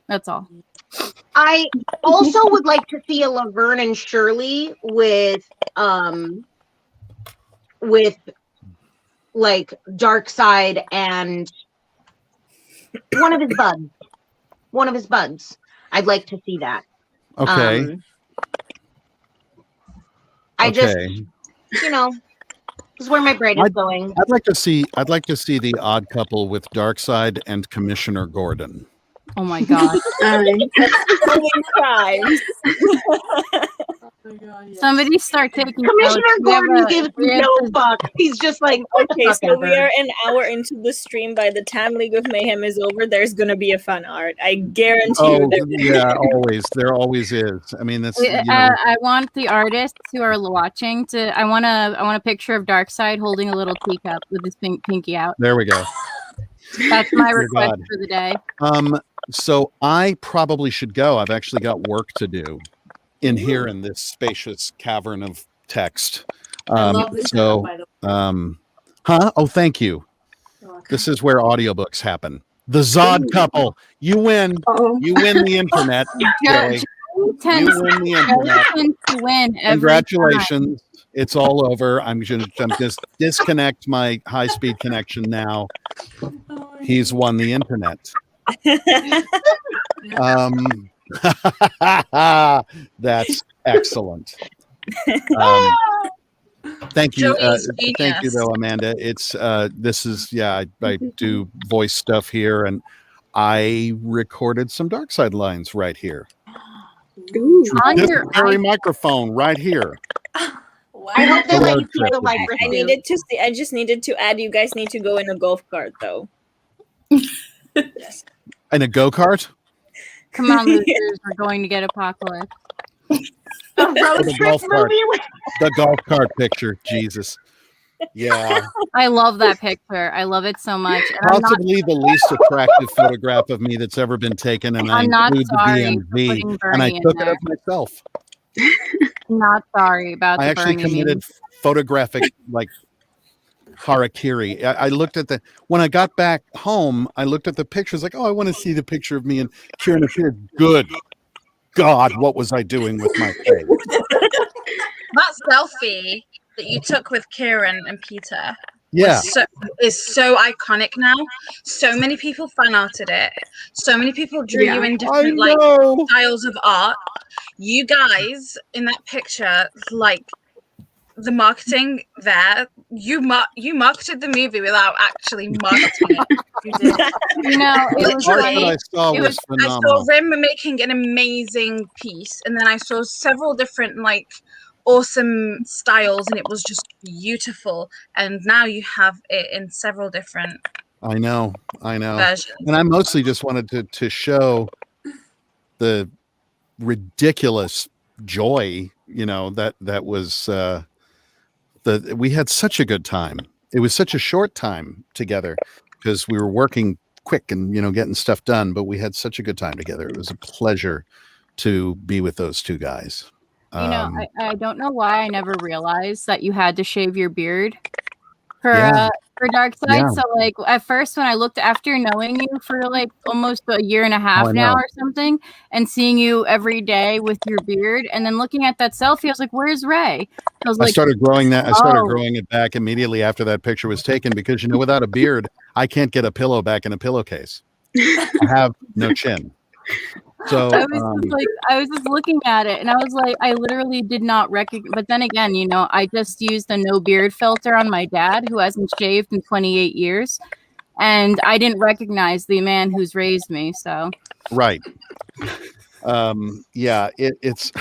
That's all. I also would like to see a Laverne and Shirley with like Darkseid and one of his buds. I'd like to see that. Okay. I just, Okay. you know, this is where my brain is going. I'd like to see the Odd Couple with Darkseid and Commissioner Gordon. Oh my god. Somebody start taking Commissioner notes. Gordon gives no fuck. He's just like, okay, so we are an hour into the stream. By the time League of Mayhem is over, there's gonna be a fan art. I guarantee Oh you. yeah, always. There always is. I mean, that's. You know, I want the artists who are watching to. I want a picture of Darkseid holding a little teacup with his pinky out. there we go. That's my Dear request God. for the day. So I probably should go. I've actually got work to do in here in this spacious cavern of text. I love this So, by the way. huh? Oh, thank you. This is where audiobooks happen. The Zod couple. You win. You win the internet. Okay. You Tends win the internet. to win every Congratulations. It's all over. I'm just disconnect my high-speed connection now. He's won the internet. That's excellent. Thank you. Thank you though, Amanda. It's this is I do voice stuff here, and I recorded some Darkseid lines right here. On This your very microphone right here. I hope they The let road you see the trip. light. I just needed to add. You guys need to go in a golf cart, though. In a go-kart? Come on, losers, we're going to get Apocalypse. The golf cart. The golf cart picture. Jesus. Yeah. I love that picture. I love it so much. And Possibly the least attractive photograph of me that's ever been taken, and I I'm not include the sorry for DMV, putting and I Bernie in took it there. up myself. not sorry about I the actually Bernie committed photographic like harakiri. I looked at when I got back home, I looked at the pictures like, oh, I want to see the picture of me and Kieran appeared. Good God, what was I doing with my face? That selfie that you took with Kieran and Peter Yeah. is so iconic now. So many people fan arted it. So many people drew you in different like styles of art. You guys in that picture, like the marketing there, you marketed the movie without actually marketing it. You did. You know, it was art funny. that I saw It was was- I phenomenal. saw Rim making an amazing piece, and then I saw several different like awesome styles, and it was just beautiful. And now you have it in several different I know. versions. And I mostly just wanted to show the ridiculous joy, that was we had such a good time. It was such a short time together because we were working quick and getting stuff done, but we had such a good time together. It was a pleasure to be with those two guys. I don't know why I never realized that you had to shave your beard for Yeah. for Dark Side. Yeah. So like at first when I looked after knowing you for like almost a year and a half I now know. or something, and seeing you every day with your beard, and then looking at that selfie, I was like, "Where's Ray?" I was I like, started growing that. I started Oh. growing it back immediately after that picture was taken because without a beard, I can't get a pillow back in a pillowcase. I have no chin. So I was just looking at it, and I was like, I literally did not recognize. But then again, I just used a no beard filter on my dad, who hasn't shaved in 28 years, and I didn't recognize the man who's raised me. So right. Yeah, it's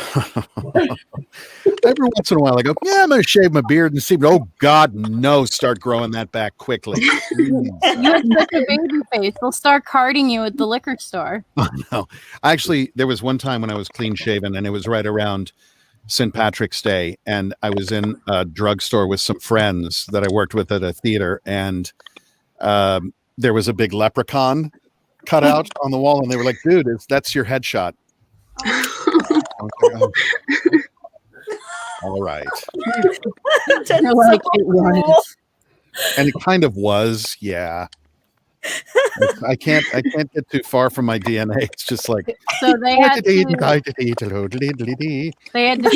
every once in a while I go, yeah, I'm gonna shave my beard and see, but oh God, no, start growing that back quickly. you have such a baby face. They'll start carding you at the liquor store. No, actually, there was one time when I was clean shaven, and it was right around St. Patrick's Day, and I was in a drugstore with some friends that I worked with at a theater, and there was a big leprechaun cut out on the wall, and they were like, dude, that's your headshot. All right. Like, it was. And it kind of was, yeah. I can't get too far from my DNA. It's just like So they had to shave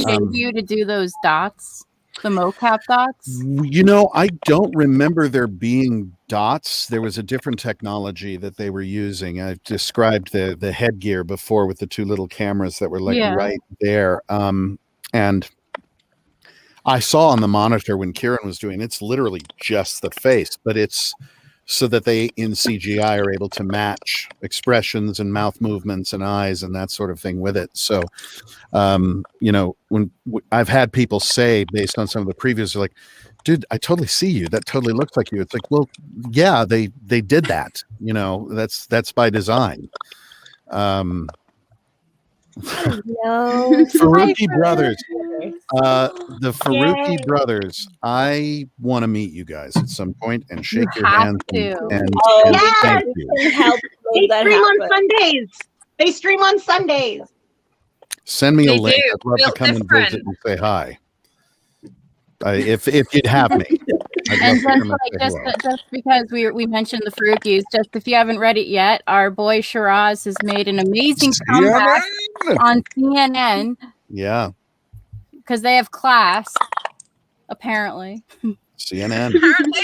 Um, you to do those dots, the mocap dots. I don't remember there being dots. There was a different technology that they were using. I've described the headgear before with the two little cameras that were right there. And I saw on the monitor when Kieran was doing it's literally just the face, but it's so that they in CGI are able to match expressions and mouth movements and eyes and that sort of thing with it. So, when I've had people say based on some of the previews, they're like, dude, I totally see you. That totally looks like you. It's like, well, yeah, they did that, that's by design. Faruqi brothers. The Faruqi brothers. I want to meet you guys at some point and shake your hand and thank you. They stream on Sundays. They stream on Sundays. Send me a link. do. I'd love to Real come and different. visit and say hi. If you'd have me. And just because we mentioned the Faruqis, just if you haven't read it yet, our boy Shiraz has made an amazing comeback on CNN. Yeah. Because they have class, apparently. CNN. Apparently.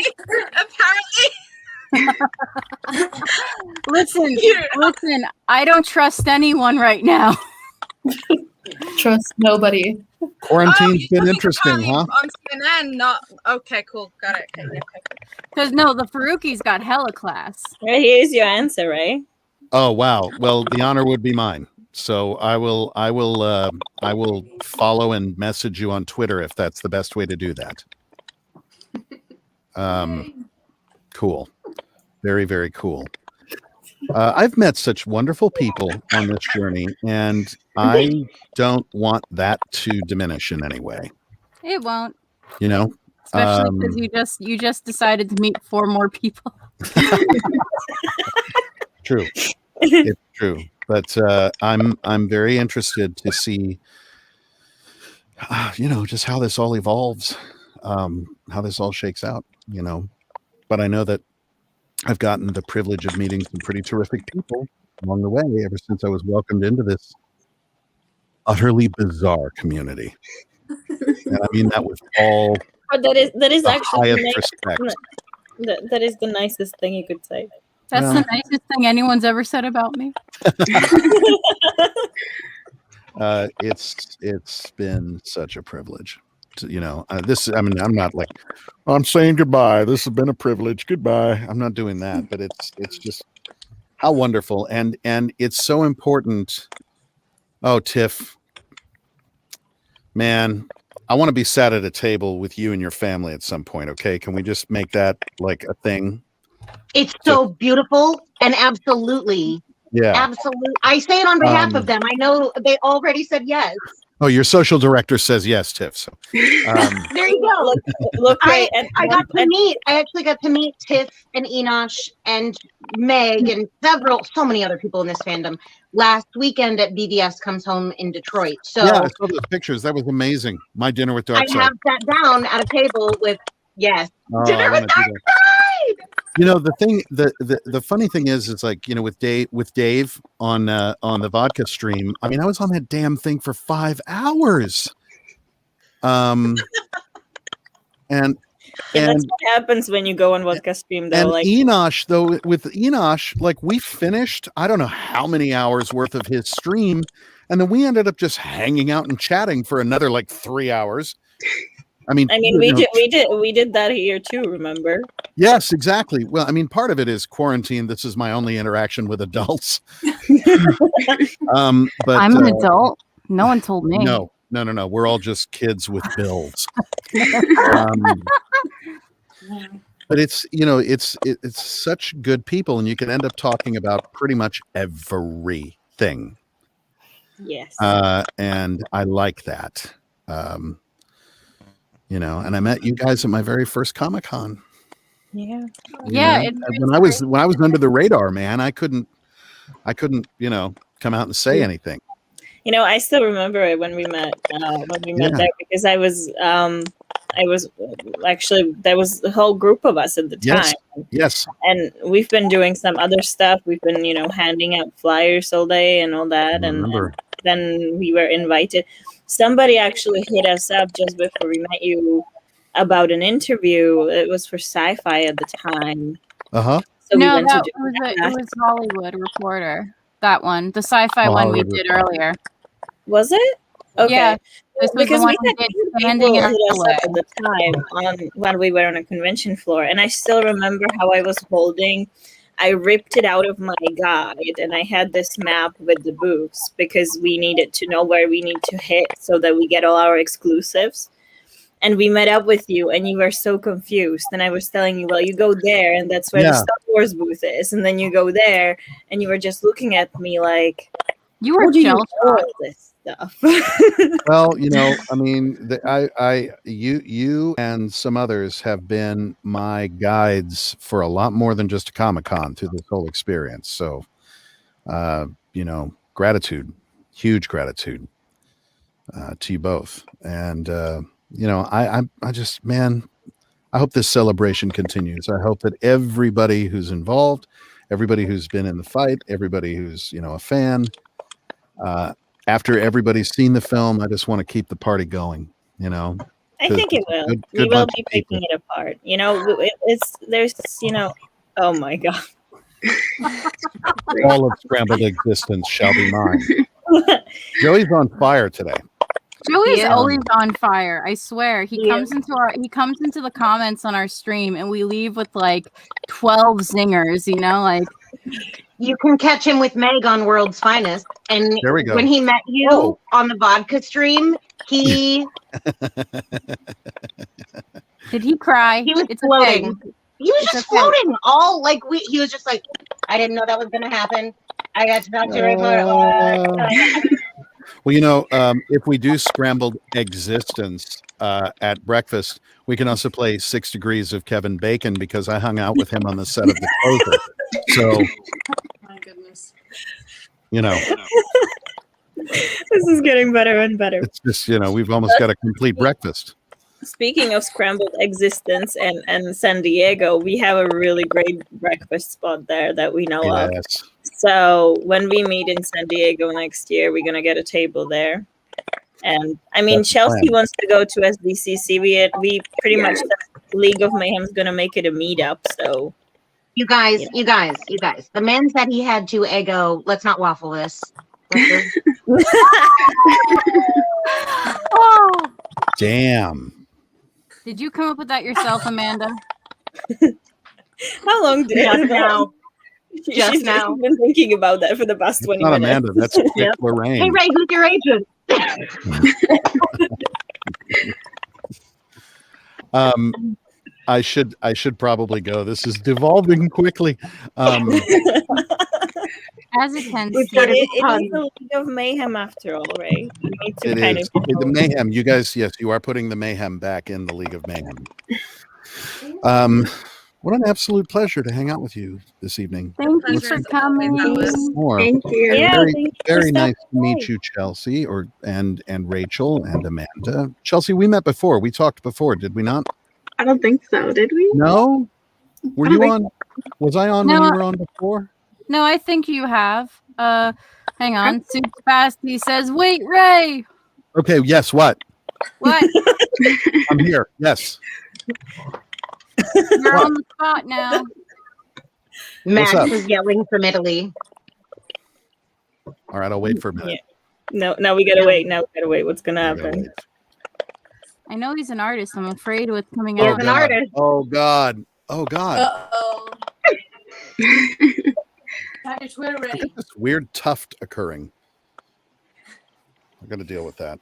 Listen, I don't trust anyone right now. Trust nobody. Quarantine's been interesting, huh? On CNN, not okay. Cool, got it. Okay. Because no, the Faruqis got hella class. Right, here's your answer, right? Oh wow. Well, the honor would be mine. So I will follow and message you on Twitter if that's the best way to do that. Cool. Very, very cool. I've met such wonderful people on this journey, and I don't want that to diminish in any way. It won't. Especially because you just decided to meet 4 more people. True. It's true. But I'm very interested to see, just how this all evolves, how this all shakes out, But I know that I've gotten the privilege of meeting some pretty terrific people along the way ever since I was welcomed into this utterly bizarre community. And I mean that with all that is actually highest respect. That is the nicest thing you could say. That's the nicest thing anyone's ever said about me. It's been such a privilege. I'm not like, I'm saying goodbye. This has been a privilege. Goodbye. I'm not doing that, but it's just how wonderful. And it's so important. Oh, Tiff, man, I want to be sat at a table with you and your family at some point. Okay. Can we just make that like a thing? It's so beautiful and absolutely. Yeah. Absolutely. I say it on behalf of them. I know they already said yes. Oh, your social director says yes, Tiff. So there you go. Look I actually got to meet Tiff and Enosh and Meg and so many other people in this fandom last weekend at BVS Comes Home in Detroit. So yeah, I saw those pictures. That was amazing. My dinner with Dark Side. I have sat down at a table with Oh, dinner with Dark Side. The thing, the funny thing is like, with Dave on the vodka stream. I mean, I was on that damn thing for 5 hours. And that's what happens when you go on vodka stream, though. And like with Enosh, like we finished, I don't know how many hours worth of his stream, and then we ended up just hanging out and chatting for another like 3 hours. I mean, we did that here too. Remember? Yes, exactly. Well, I mean, part of it is quarantine. This is my only interaction with adults. But I'm an adult. No one told me. No. We're all just kids with bills. But it's such good people, and you can end up talking about pretty much everything. Yes. And I like that. And I met you guys at my very first Comic-Con. Yeah. When I was under the radar, man, I couldn't, come out and say anything. I still remember it when we met there, because I was actually, there was a whole group of us at the time. Yes. And we've been doing some other stuff. We've been, handing out flyers all day and all that. And then we were invited. Somebody actually hit us up just before we met you about an interview. It was for Sci-Fi at the time. Uh-huh. So no, it was Hollywood Reporter. That one, the Sci-Fi one we did earlier. Was it? Okay. Yeah, because we had people hit us up at the time when we were on a convention floor, and I still remember how I was holding. I ripped it out of my guide, and I had this map with the booths because we needed to know where we need to hit so that we get all our exclusives. And we met up with you, and you were so confused. And I was telling you, well, you go there, and that's where the Star Wars booth is. And then you go there, and you were just looking at me like, you were jealous of this stuff. Well, I mean, you and some others have been my guides for a lot more than just a Comic-Con through this whole experience. So, gratitude, huge gratitude to you both. And, I just, man, I hope this celebration continues. I hope that everybody who's involved, everybody who's been in the fight, everybody who's, a fan, after everybody's seen the film, I just want to keep the party going, I think it will. We will be picking it apart. Oh my God. All of scrambled existence shall be mine. Joey's on fire today. Joey's always on fire. I swear. He comes into the comments on our stream, and we leave with like 12 zingers. Like you can catch him with Meg on World's Finest, and there we go. When he met you on the vodka stream, he did he cry? He was floating. Okay. He was just floating. All like he was just like, I didn't know that was gonna happen. I got to talk to her. Well, if we do scrambled existence at breakfast, we can also play 6 Degrees of Kevin Bacon because I hung out with him on the set of The Closer. So, my goodness, this is getting better and better. It's just, we've almost got a complete breakfast. Speaking of scrambled existence and San Diego, we have a really great breakfast spot there that we know of. So when we meet in San Diego next year, we're going to get a table there. And I mean, Chelsea wants to go to SDCC. We pretty much, League of Mayhem is going to make it a meetup. So you guys, the man said he had 2 ego. Let's not waffle this. Oh, damn. Did you come up with that yourself, Amanda? How long did just now? She's been thinking about that for the past 20 not minutes. Amanda, that's Lorraine. Hey Ray, who's your agent? I should probably go. This is devolving quickly. As it tends to. It is the League of Mayhem after all, right? We need to the Mayhem. You guys, yes, you are putting the Mayhem back in the League of Mayhem. What an absolute pleasure to hang out with you this evening. Thank you for coming. Thank you. Yeah, very nice to meet you, Chelsea, and Rachel and Amanda. Chelsea, we met before. We talked before, did we not? I don't think so. Did we? No. Were you on? Was I on when No, you were on before? No, I think you have. Hang on. Super fast. He says, "Wait, Ray." Okay. Yes. What? What? I'm here. Yes. You're What? on the spot now. Max up? is yelling from Italy. All right. I'll wait for a minute. Yeah. No, we gotta wait. Now we gotta wait. What's gonna I gotta happen? wait. I know he's an artist. I'm afraid what's coming He's out. an God. artist. Oh God. Oh God. Uh-oh. Have your Twitter I ready. get this weird tuft occurring. I got to deal with that.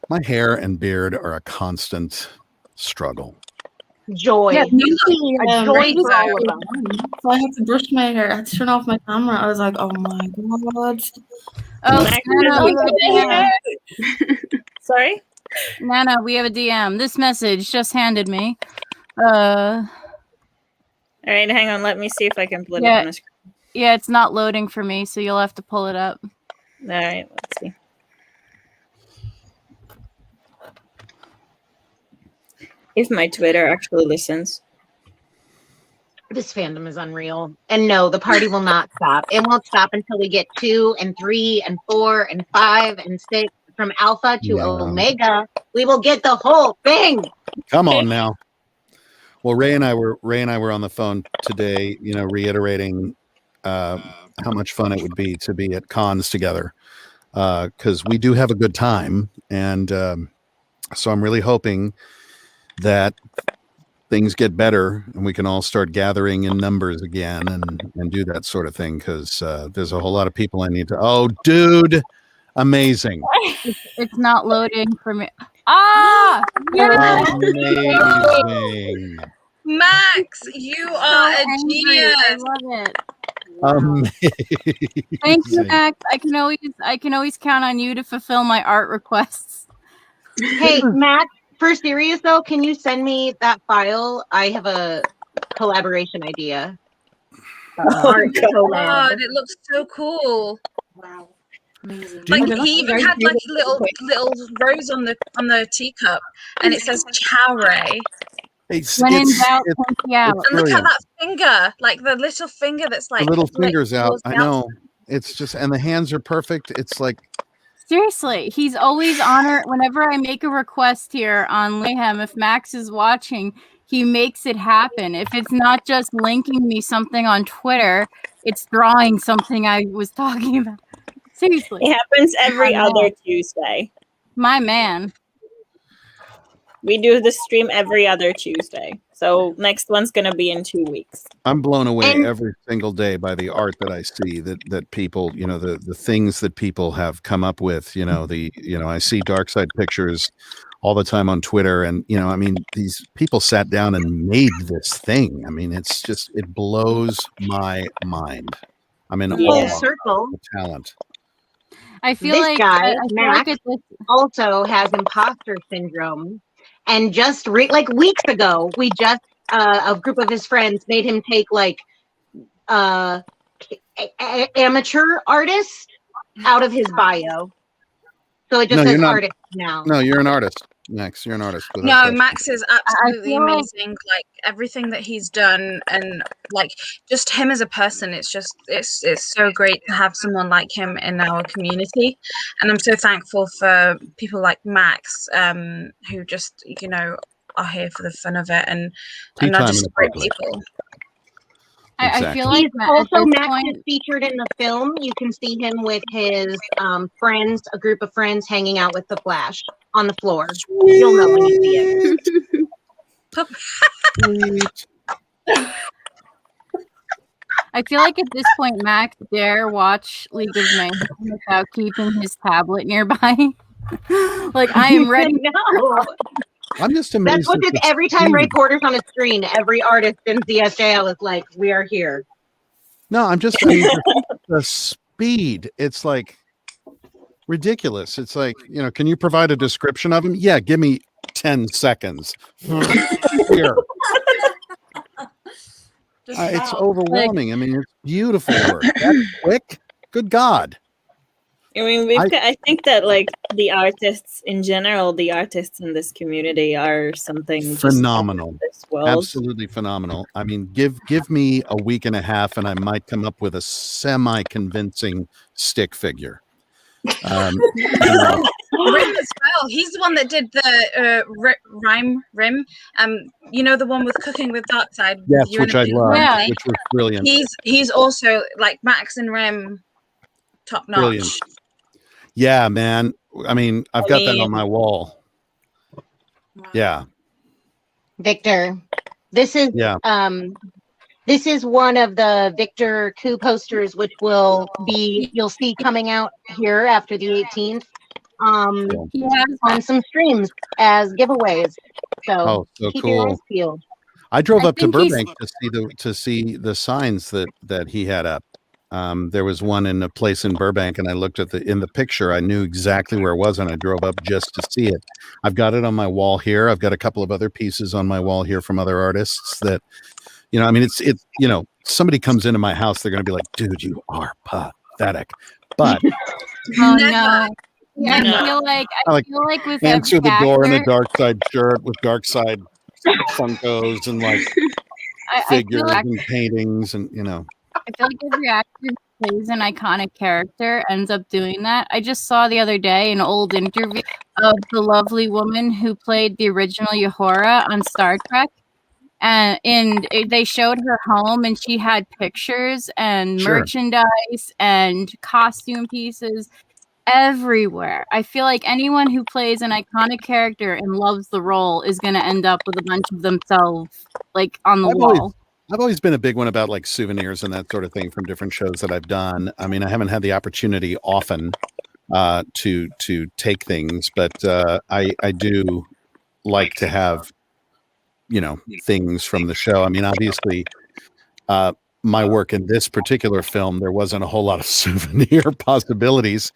My hair and beard are a constant struggle. Joy. Yeah, A joy Ray for was all of so us. dumb. So I had to brush my hair. I had to turn off my camera. I was like, oh my god. Oh, Max Nana, we have a DM. Sorry? Nana, we have a DM. This message just handed me. All right, hang on. Let me see if I can pull it up on the screen. Yeah, it's not loading for me, so you'll have to pull it up. All right, let's see. If my Twitter actually listens. This fandom is unreal. And no, the party will not stop. It won't stop until we get 2 and 3 and 4 and 5 and 6 from Alpha to Omega. We will get the whole thing. Come on now. Well, Ray and I were on the phone today, reiterating how much fun it would be to be at cons together, because we do have a good time, and so I'm really hoping that things get better and we can all start gathering in numbers again and do that sort of thing, because there's a whole lot of people I need to. Oh, dude, amazing! It's not loading for me. Ah! Amazing! Max, you are a Angry. genius. I love it. Amazing. Thank you, Max. I can always count on you to fulfill my art requests. Hey, Max, for serious though, can you send me that file? I have a collaboration idea. Art collab. God, it looks so cool. Wow. Amazing. Like he even had like a little rose on the teacup, and it says "Ciao Ray." When in doubt, point me out. And look at that finger, like the little finger that's like the little fingers out. towards the I know. It's just, and the hands are perfect. It's like, Seriously, he's always honored. Whenever I make a request here on Mayhem, if Max is watching, he makes it happen. If it's not just linking me something on Twitter, it's drawing something I was talking about. Seriously. It happens every other Tuesday. My man. We do the stream every other Tuesday. So next one's going to be in 2 weeks. I'm blown away every single day by the art that I see, that people, the things that people have come up with, I see dark side pictures all the time on Twitter, and these people sat down and made this thing. I mean, it's just, it blows my mind. I'm in awe of the talent. I feel this like guy, I feel Max, like also has imposter syndrome. And just weeks ago, we just a group of his friends made him take like amateur artist out of his bio, so it just says artist now. No, you're an artist, Max. You're an artist. No, Max is absolutely amazing. Like everything that he's done, and like just him as a person, it's so great to have someone like him in our community. And I'm so thankful for people like Max, who just are here for the fun of it and are just great people. I feel like he's also Max is featured in the film. You can see him with his friends, a group of friends hanging out with the Flash on the floor. You'll know when you see it. I feel like at this point, Max dare watch League of Mayhem without keeping his tablet nearby. Like I am ready. No. I'm just amazed. That's what it is. Every time Ray Porter's on a screen, every artist in CSJL is like, "We are here." No, I'm just the speed. It's like ridiculous. It's like, can you provide a description of him? Yeah, give me 10 seconds. Here. Just It's overwhelming. I mean, it's beautiful work. That quick? Good God. I mean, I think that like the artists in general, the artists in this community are something phenomenal. Just this world. Absolutely phenomenal. I mean, give me a week and a half, and I might come up with a semi-convincing stick figure. Rim as well. He's the one that did the Rim. You know, the one with Cooking with Darkside. Yes, which I love, which was brilliant. He's also like Max and Rim, top notch. Brilliant. Yeah, man. I mean, I've got that on my wall. Yeah. Victor, this is this is one of the Victor Coup posters, which you'll see coming out here after the 18th. On some streams as giveaways. So keep your eyes peeled. I drove up to Burbank to see the signs that he had up. There was one in a place in Burbank, and I looked at in the picture. I knew exactly where it was, and I drove up just to see it. I've got it on my wall here. I've got a couple of other pieces on my wall here from other artists that, you know, I mean, it's you know, somebody comes into my house, they're going to be like, dude, you are pathetic. But oh no. Yeah, I feel like with answer every the door in a actor- dark side shirt with dark side Funkos and like figures and paintings, and you know. I feel like every actor who plays an iconic character ends up doing that. I just saw the other day an old interview of the lovely woman who played the original Uhura on Star Trek. And they showed her home, and she had pictures and merchandise and costume pieces everywhere. I feel like anyone who plays an iconic character and loves the role is going to end up with a bunch of themselves like on the wall. I've always been a big one about like souvenirs and that sort of thing from different shows that I've done. I mean, I haven't had the opportunity often to take things, but I do like to have, you know, things from the show. I mean, obviously, my work in this particular film, there wasn't a whole lot of souvenir possibilities.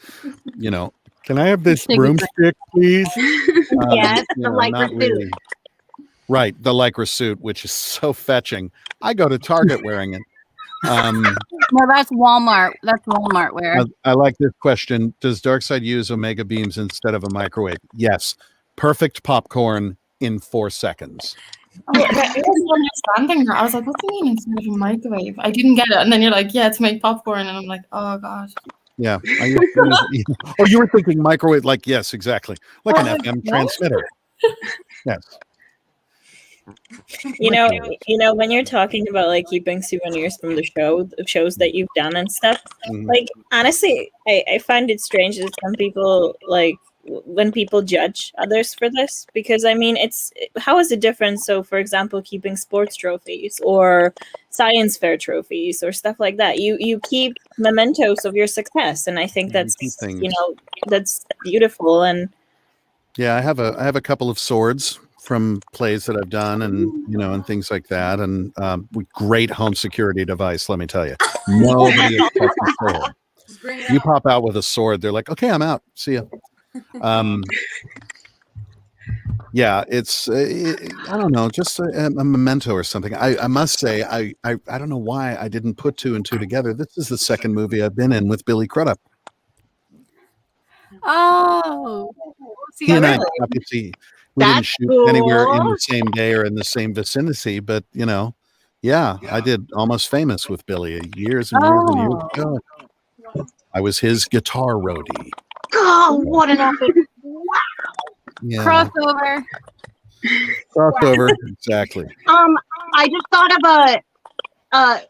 You know, can I have this broomstick, please? Yes, the Lycra suit. Really. Right, the Lycra suit, which is so fetching. I go to Target wearing it. No, that's Walmart. That's Walmart wear. I like this question. Does Darkseid use Omega beams instead of a microwave? Yes. Perfect popcorn in 4 seconds. I wasn't understanding her. I was like, what do you mean instead of a microwave? I didn't get it. And then you're like, yeah, to make popcorn. And I'm like, oh, gosh. Yeah. Oh, you were thinking microwave. Like, yes, exactly. Like an FM transmitter. Yes. You know, when you're talking about like keeping souvenirs from the shows that you've done and stuff, like honestly, I find it strange that some people like when people judge others for this, because I mean, how is it different? So, for example, keeping sports trophies or science fair trophies or stuff like that, you keep mementos of your success, and I think that's that's beautiful. And yeah, I have a couple of swords from plays that I've done, and you know, and things like that, and great home security device. Let me tell you, nobody is touching sword. You pop out with a sword, they're like, "Okay, I'm out. See ya." Yeah, it's I don't know, just a memento or something. I must say, I don't know why I didn't put 2 and 2 together. This is the second movie I've been in with Billy Crudup. Oh, he and I obviously we didn't shoot anywhere in the same day or in the same vicinity, but you know, yeah, I did Almost Famous with Billy years and years and years ago. I was his guitar roadie. Oh, what an epic! Wow. Yeah. Crossover, exactly. I just thought of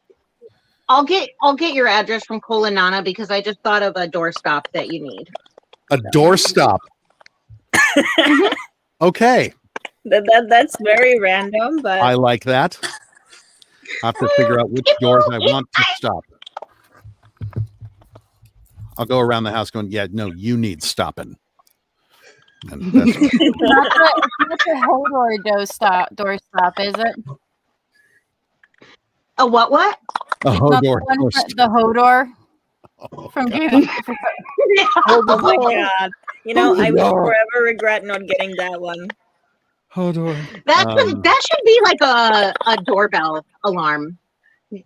I'll get your address from Cole and Nana, because I just thought of a doorstop that you need. A doorstop. Okay. That's very random, but I like that. I have to figure out which doors I want to stop. I'll go around the house going, yeah, no, you need stopping. And that's it's not the Hodor doorstop, is it? A what? A Hodor. The Hodor from Game Oh my god. You know, I will forever regret not getting that one. Hodor. That should be like a doorbell alarm.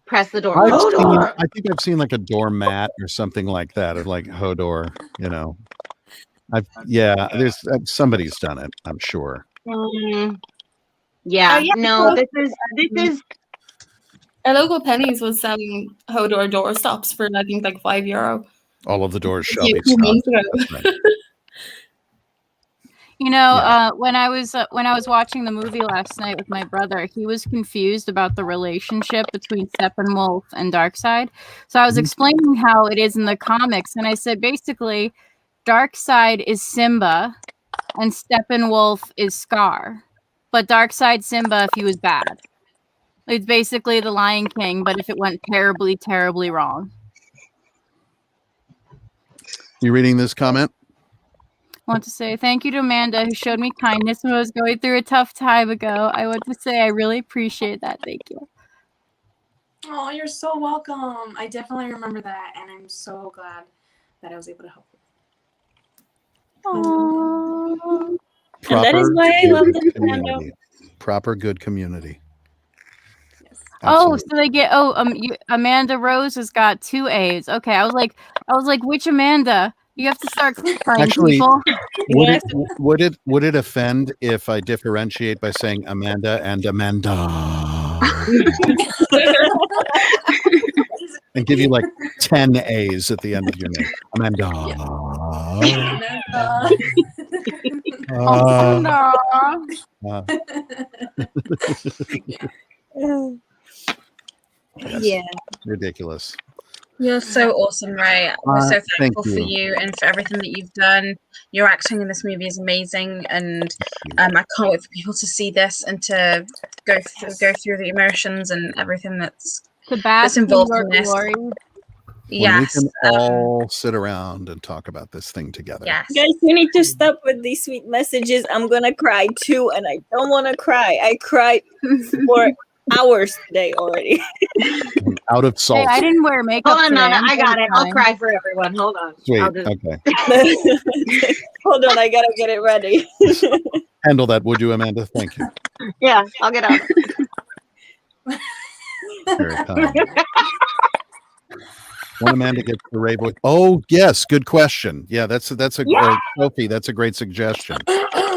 press the door. I think I've seen like a doormat or something like that, of like Hodor. You know, there's somebody's done it. I'm sure. Yeah, no, this is. Our local Penny's was selling Hodor door stops for I think like €5. All of the doors shall A be few months ago. stopped. Right. You know, when I was watching the movie last night with my brother, he was confused about the relationship between Steppenwolf and Darkseid. So I was explaining how it is in the comics, and I said basically, Darkseid is Simba, and Steppenwolf is Scar. But Darkseid's Simba if he was bad. It's basically the Lion King, but if it went terribly, terribly wrong. You reading this comment? I want to say thank you to Amanda, who showed me kindness when I was going through a tough time ago. I want to say I really appreciate that. Thank you. Oh, you're so welcome. I definitely remember that, and I'm so glad that I was able to help. Aww. And that is why I love the community. Proper good community. Yes. Absolutely. Oh, so they get Amanda Rose has got 2 A's. Okay, I was like, which Amanda? You have to start clarifying, Actually, people. would it offend if I differentiate by saying Amanda and Amanda? And give you like 10 A's at the end of your name. Amanda. Yeah. Ridiculous. You're so awesome, Ray. We're so thankful for you. you and for everything that you've done. Your acting in this movie is amazing, and I can't wait for people to see this and to go through the emotions and everything that's involved in this. Glory. When we can all sit around and talk about this thing together. Yes. Guys, we need to stop with these sweet messages. I'm gonna cry too, and I don't want to cry. I cried for hours today already. Out of salt. Hey, I didn't wear makeup. Hold on, today. Nana. I got it. I'll cry for everyone. Hold on. Sweet. Okay. Hold on, I gotta get it ready. Handle that, would you, Amanda? Thank you. Yeah, I'll get out. Very kind. When Amanda gets the Ray voice. Oh, yes. Good question. Yeah, that's a Sophie. That's a great suggestion.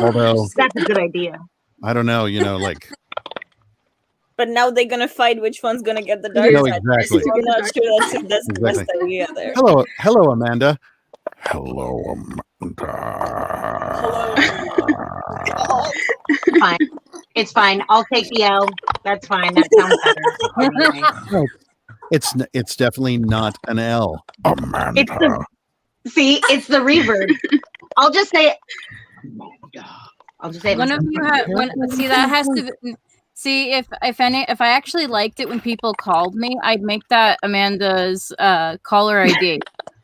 Although that's a good idea. I don't know, like. But now they're gonna fight which one's gonna get the dark No, side. exactly. I'm not sure that's the best idea there. Hello, Amanda. Hello, Fine. It's fine. I'll take the L. That's fine. That sounds better. It's definitely not an L. Amanda. It's the reverb. I'll just say it. One of you that has to see if I actually liked it when people called me, I'd make that Amanda's caller ID.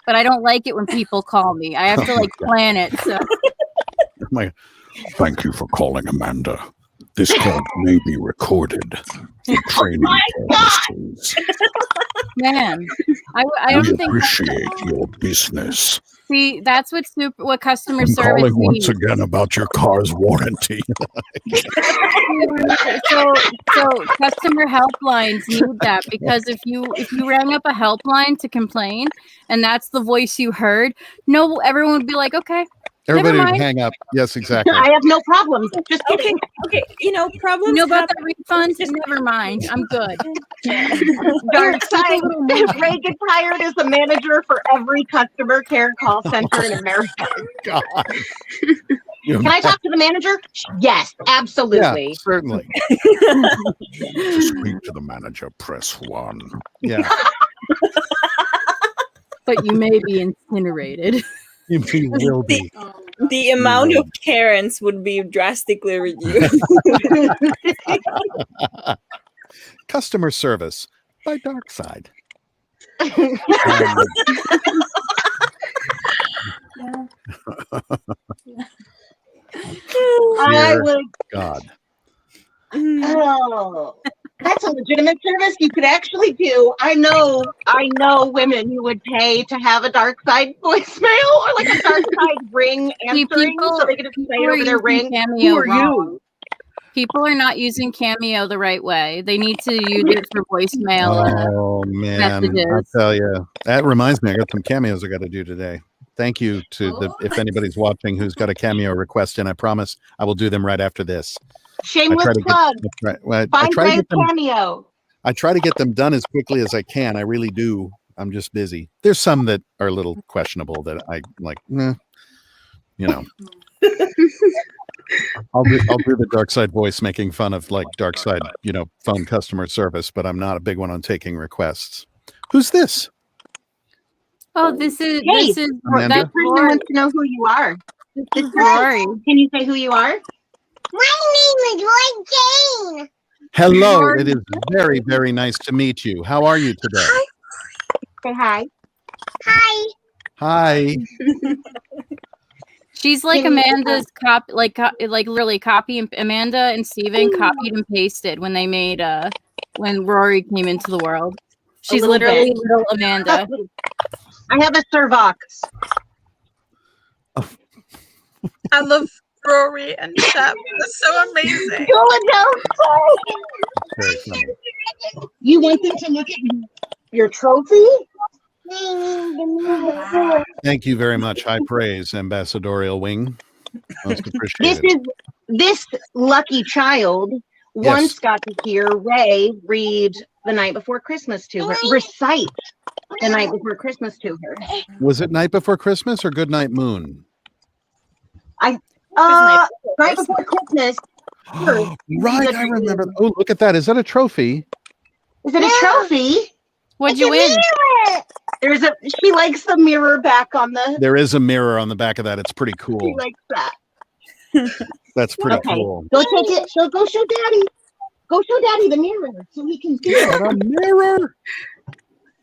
But I don't like it when people call me. I have to plan it. So. Thank you for calling, Amanda. This call may be recorded for training purposes. Man, I don't think appreciate your business. See, that's what customer I'm service calling means. once again about your car's warranty. so customer helplines need that, because if you rang up a helpline to complain and that's the voice you heard, everyone would be like, okay. Everybody would hang up. Yes, exactly. I have no problems. Just kidding. Okay. Problems. You know about the refund? Never mind. I'm good. Darkseid. Ray gets hired as the manager for every customer care call center in America. God. Can I talk to the manager? Yes, absolutely. Yeah, certainly. To speak to the manager, press 1. Yeah. But you may be incinerated. You will be. The amount of Karens would be drastically reduced. Customer service by Darkseid. I would. God. Oh, that's a legitimate service you could actually do. I know women who would pay to have a Darkseid voicemail or like a Darkseid ring answering, so they could just say over their ring, "Who are you?" People are not using Cameo the right way. They need to use it for voicemail. Oh man, I'll messages. tell you. That reminds me, I got some cameos I got to do today. Thank you to the if anybody's watching who's got a cameo request in, I promise I will do them right after this. Shameless plug. I try to get them, cameo. I try to get them done as quickly as I can. I really do. I'm just busy. There's some that are a little questionable that I like, you know. I'll do the dark side voice making fun of like dark side, phone customer service, but I'm not a big one on taking requests. Who's this? Oh, this is Amanda? That person wants to know who you are. This is Rory. Can you say who you are? My name is Roy Jane. Hello, it is very, very nice to meet you. How are you today? Say hi. Hi. Hi. She's like Amanda's really copy. Amanda and Steven copied and pasted when they made when Rory came into the world. She's literally little Amanda. I have a Servox. I love Rory and Shep. They're so amazing. You want them to look at your trophy? Thank you very much. High praise, ambassadorial wing. Most appreciated. This lucky child once got to hear Ray read The Night Before Christmas to her, recite The Night Before Christmas to her. Was it Night Before Christmas or Good Night Moon? Night Before Christmas. Right, I remember. Oh, look at that. Is that a trophy? Is it a trophy? What'd you win? She likes the mirror back on the. There is a mirror on the back of that. It's pretty cool. She likes that. That's pretty cool. Go take it. Go show Daddy. Go show Daddy the mirror so he can see it. A mirror.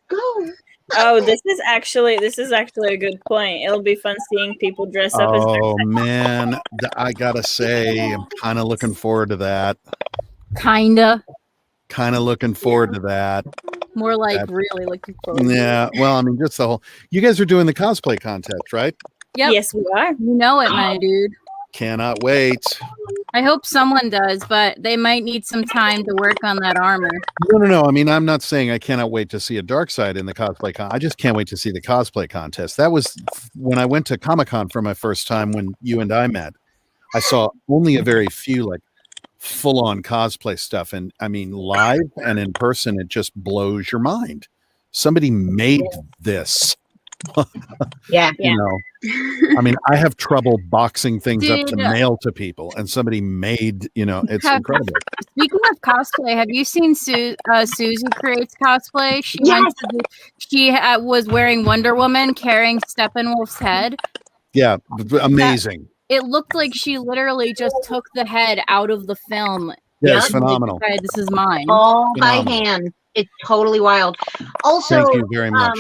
Go. Oh, this is actually a good point. It'll be fun seeing people dress up as. Oh man, I gotta say, I'm kind of looking forward to that. Kinda. Kind of looking forward to that. More like really looking forward. Yeah. Well, I mean, just the whole. You guys are doing the cosplay contest, right? Yep. Yes, we are. You know it, my dude. Cannot wait. I hope someone does, but they might need some time to work on that armor. No. I mean, I'm not saying I cannot wait to see a dark side in the cosplay I just can't wait to see the cosplay contest. That was when I went to Comic-Con for my first time when you and I met. I saw only a very few like full-on cosplay stuff, and I mean, live and in person, it just blows your mind. Somebody made this. Yeah. I mean, I have trouble boxing things up to mail to people, and somebody made, it's incredible. Speaking of cosplay, have you seen Susie Creates Cosplay? She was wearing Wonder Woman, carrying Steppenwolf's head. Yeah, amazing. It looked like she literally just took the head out of the film. Yeah, it's phenomenal. This is mine. All by hand. It's totally wild. Also, thank you very much.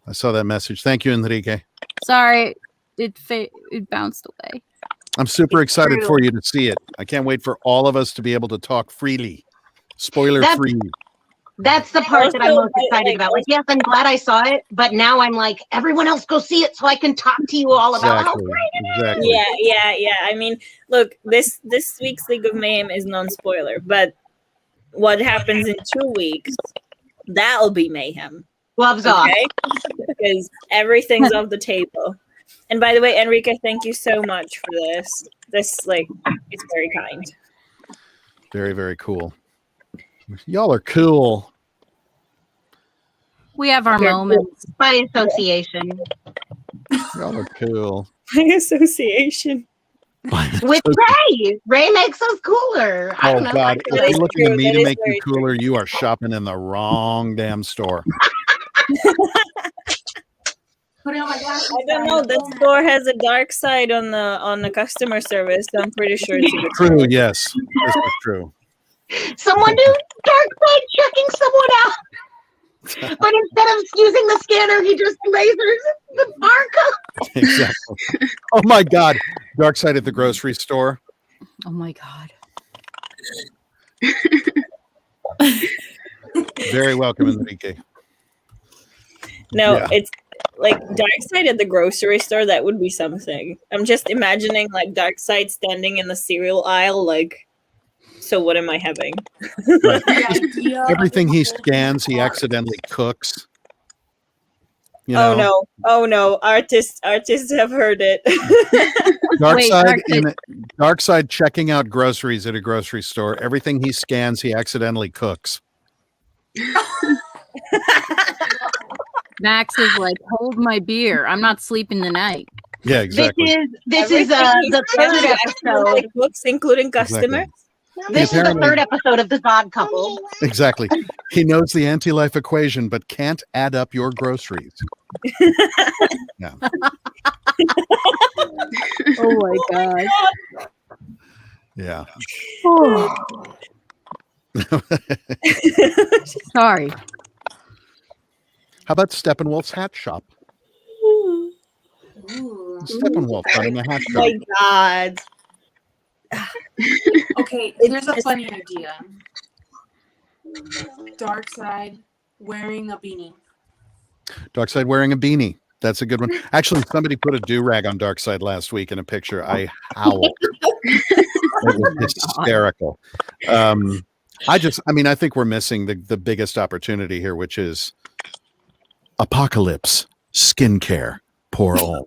I saw that message. Thank you, Enrique. Sorry, it bounced away. I'm super excited for you to see it. I can't wait for all of us to be able to talk freely, spoiler free. That's the part that I'm most excited about. Like, yes, I'm glad I saw it, but now I'm like, everyone else go see it so I can talk to you all about how great it is. Yeah. I mean, look, this week's League of Mayhem is non-spoiler, but what happens in 2 weeks, that'll be mayhem. Gloves off. Because everything's off the table. And by the way, Enrique, thank you so much for this. It's very kind. Very, very cool. Y'all are cool. We have our moments. By association. Y'all are cool. By association. With Ray. Ray makes us cooler. I don't know. God. If you're looking to me to make you cooler, you are shopping in the wrong damn store. Put it on my glasses. I don't know. That store has a dark side on the customer service. So I'm pretty sure it's a good true. Yes, this is true. Someone do dark side checking someone out. But instead of using the scanner, he just lasers the barcode. Exactly. Oh my God. Dark side at the grocery store. Oh my God. Very welcome, Enrique. No, it's like dark side at the grocery store. That would be something. I'm just imagining like dark side standing in the cereal aisle, like So what am I having? Right. The idea of Everything the he whole scans, he art. accidentally cooks. You know? Oh no! Oh no! Artists have heard it. Wait, Darkseid checking out groceries at a grocery store. Everything he scans, he accidentally cooks. Max is like, hold my beer. I'm not sleeping tonight. Yeah, exactly. This is the third episode. Books, including customers. Exactly. This is the third episode of the Zod couple. Exactly. He knows the anti-life equation, but can't add up your groceries. Yeah. Oh my god. Yeah. Sorry. How about Steppenwolf's hat shop? Ooh. Steppenwolf running a hat Oh shop. my god. Okay, here's a funny idea. Darkseid wearing a beanie. Darkseid wearing a beanie. That's a good one. Actually, somebody put a do-rag on Darkseid last week in a picture. I howled. It was hysterical. I think we're missing the biggest opportunity here, which is Apocalypse skincare. Pour on.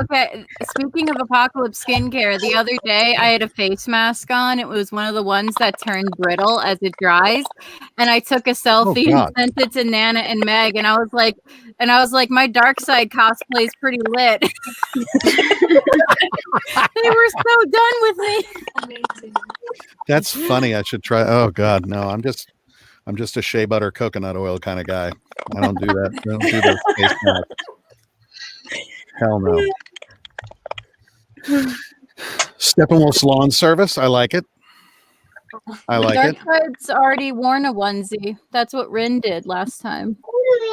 Okay, speaking of Apocalypse skincare, the other day I had a face mask on. It was one of the ones that turned brittle as it dries, and I took a selfie and sent it to Nana and Meg, and I was like, my Darkseid cosplay is pretty lit. They were so done with me. Amazing. That's funny. I should try. Oh God, no! I'm just a shea butter coconut oil kind of guy. I don't do that. I don't do those face masks. Hell no. Steppenwolf's lawn service. I like it. I like it. Darkseid's already worn a onesie. That's what Rin did last time.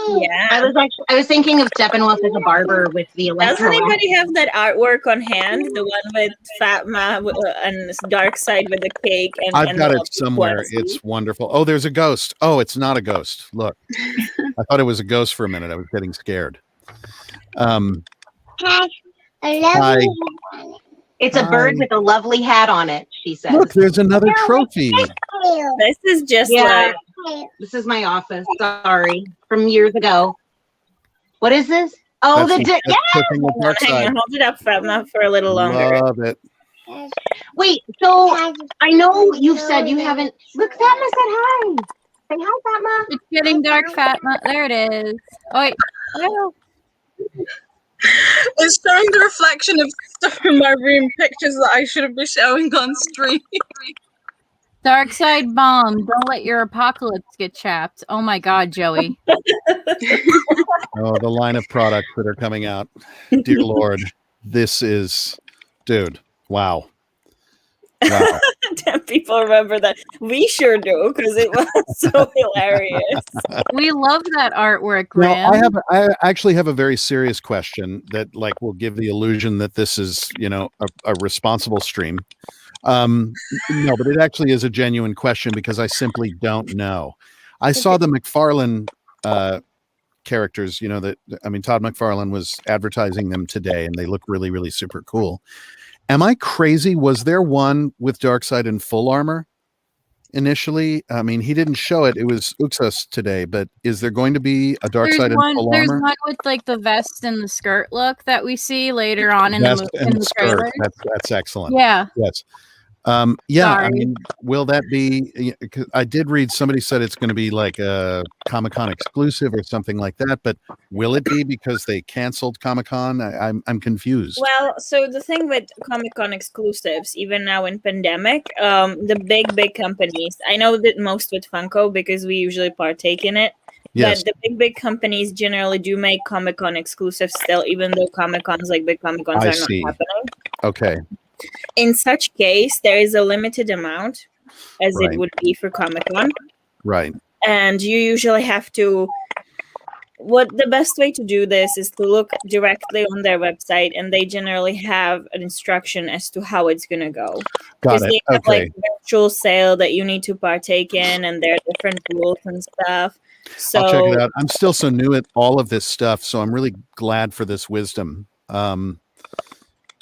Yeah. I was thinking of Steppenwolf as a barber with the Does electro. anybody have that artwork on hand? The one with Fatma and Darkseid with the cake and I've got the it somewhere. onesie? It's wonderful. Oh, there's a ghost. Oh, it's not a ghost. Look, I thought it was a ghost for a minute. I was getting scared. Hi. It's a bird with a lovely hat on it, she says. Look, there's another trophy. This is just like... This is my office. Sorry. From years ago. What is this? Oh, That's yes! cooking with Hang Darkseid. on, hold it up, Fatma, for a little longer. Love it. Wait, so I know you've said you haven't... Look, Fatma said hi. Say hi, Fatma. It's getting dark, Fatma. There it is. Oh, wait. Oh. It's showing the reflection of stuff in my room, pictures that I shouldn't be showing on stream. Darkseid bomb. Don't let your apocalypse get chapped. Oh my god, Joey. Oh, the line of products that are coming out. Dear Lord, this is, dude, wow. Wow. Damn, people remember that. We sure do, because it was so hilarious. We love that artwork, Now, Ram. I actually have a very serious question that will give the illusion that this is, a responsible stream. No, but it actually is a genuine question because I simply don't know. I saw the McFarlane characters, Todd McFarlane was advertising them today and they look really, really super cool. Am I crazy? Was there one with Darkseid in full armor initially? I mean, he didn't show it. It was Uxas today, but is there going to be a Darkseid in full There's armor? one with like the vest and the skirt look that we see later on in Vest the and in the skirt. trailer. That's excellent. Yeah. Yes. Yeah, I Sorry. mean, will that be? 'Cause I did read somebody said it's going to be like a Comic-Con exclusive or something like that, but will it be because they canceled Comic-Con? I'm confused. Well, so the thing with Comic-Con exclusives, even now in pandemic, the big companies, I know that most with Funko because we usually partake in it, Yes. but the big companies generally do make Comic-Con exclusives still, even though Comic-Cons, like big Comic-Cons, I are see. not happening. Okay. In such case, there is a limited amount, as Right. it would be for Comic-Con, Right. and you usually have to. What the best way to do this is to look directly on their website, and they generally have an instruction as to how it's gonna go. Got Because it. they have Okay. like virtual sale that you need to partake in, and there are different rules and stuff. So I'll check it out. I'm still so new at all of this stuff, so I'm really glad for this wisdom.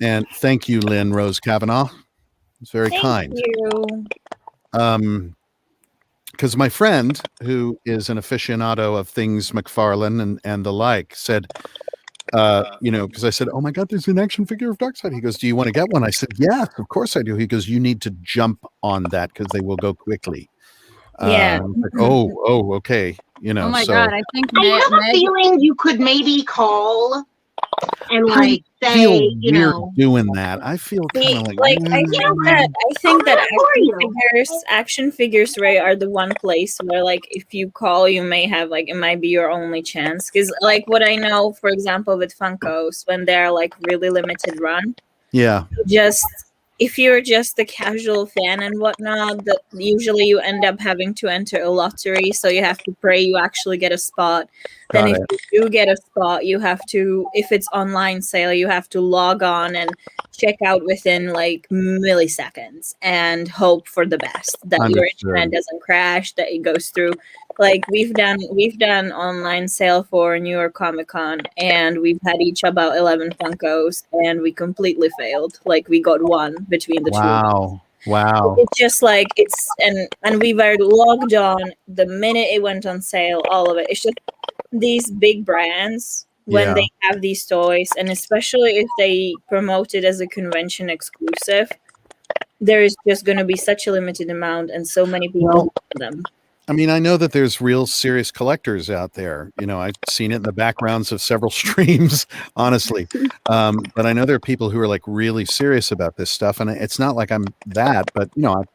And thank you, Lynn Rose Kavanaugh. It's very Thank kind. you. Because my friend, who is an aficionado of things McFarlane and the like, said, because I said, "Oh my God, there's an action figure of Darkseid." He goes, "Do you want to get one?" I said, "Yes, of course I do." He goes, "You need to jump on that because they will go quickly." Yeah. I was like, oh, okay. Oh my so god, I think I have a Meg feeling you could maybe call and I like feel say, you weird know, doing that. I feel See, kind of like, like I think that for you. action figures, Ray, are the one place where, like, if you call, you may have, like, it might be your only chance. Because, like, what I know, for example, with Funkos, when they're like really limited run, yeah, just if you're just a casual fan and whatnot, that usually you end up having to enter a lottery, so you have to pray you actually get a spot. Then got if it. you do get a spot, you have to, if it's online sale, you have to log on and check out within like milliseconds and hope for the best, that your internet Understood. doesn't crash, that it goes through. Like we've done online sale for New York Comic Con, and we've had each about 11 Funkos, and we completely failed. Like we got one between the two. Wow. It's just like it's and we were logged on the minute it went on sale. All of it. It's just these big brands when Yeah. they have these toys, and especially if they promote it as a convention exclusive, there is just going to be such a limited amount, and so many people Well, want them. I mean, I know that there's real serious collectors out there. I've seen it in the backgrounds of several streams, honestly. But I know there are people who are like really serious about this stuff, and it's not like I'm that. But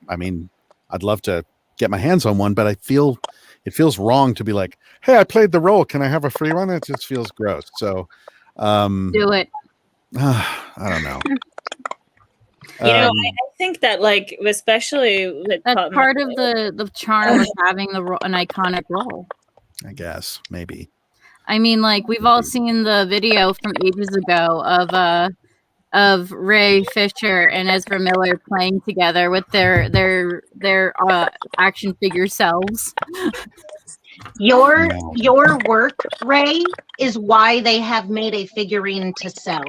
I mean, I'd love to get my hands on one, but it feels wrong to be like, "Hey, I played the role. Can I have a free one?" It just feels gross. So, do it. I don't know. I think that, like, especially with That's part of the charm of having an iconic role. I guess maybe. I mean, like, we've all seen the video from ages ago of Ray Fisher and Ezra Miller playing together with their action figure selves. Your work, Ray, is why they have made a figurine to sell.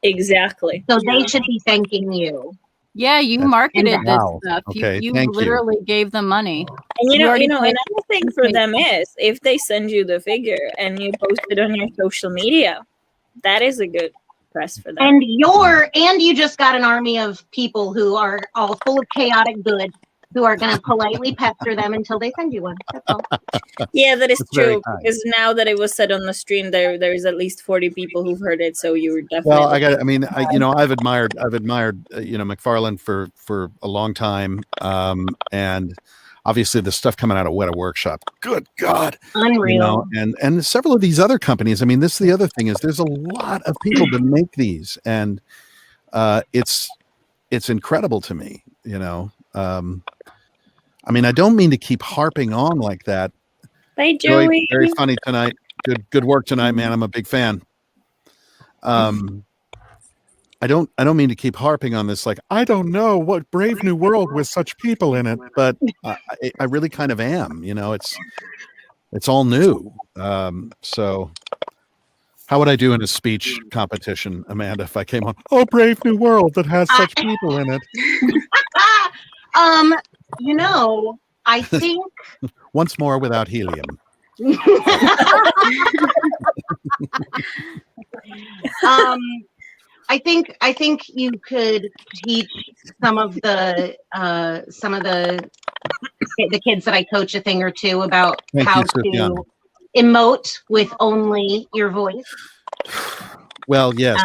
Exactly. So they should be thanking you. Yeah, you marketed this Wow. stuff. Okay, You thank you. literally gave them money. And already another paid- thing for them is if they send you the figure and you post it on your social media, that is a good press for them. And you just got an army of people who are all full of chaotic good, who are going to politely pester them until they send you one. That's all. Yeah, that is That's very true. kind. Because now that it was said on the stream, there is at least 40 people who've heard it. So you were definitely. Well, I've admired McFarlane for a long time, and obviously the stuff coming out of Weta Workshop. Good God, unreal. And several of these other companies. I mean, this is the other thing is there's a lot of people that make these, and it's incredible to me. I mean, I don't mean to keep harping on like that. Bye, Joey. Very funny tonight. Good work tonight, man. I'm a big fan. I don't mean to keep harping on this. Like, I don't know what Brave New World with such people in it, but I really kind of am. It's all new. So, how would I do in a speech competition, Amanda, if I came on? Oh, Brave New World that has such people in it. I think once more without helium. I think you could teach some of the kids that I coach a thing or two about how to emote with only your voice. Well, yes.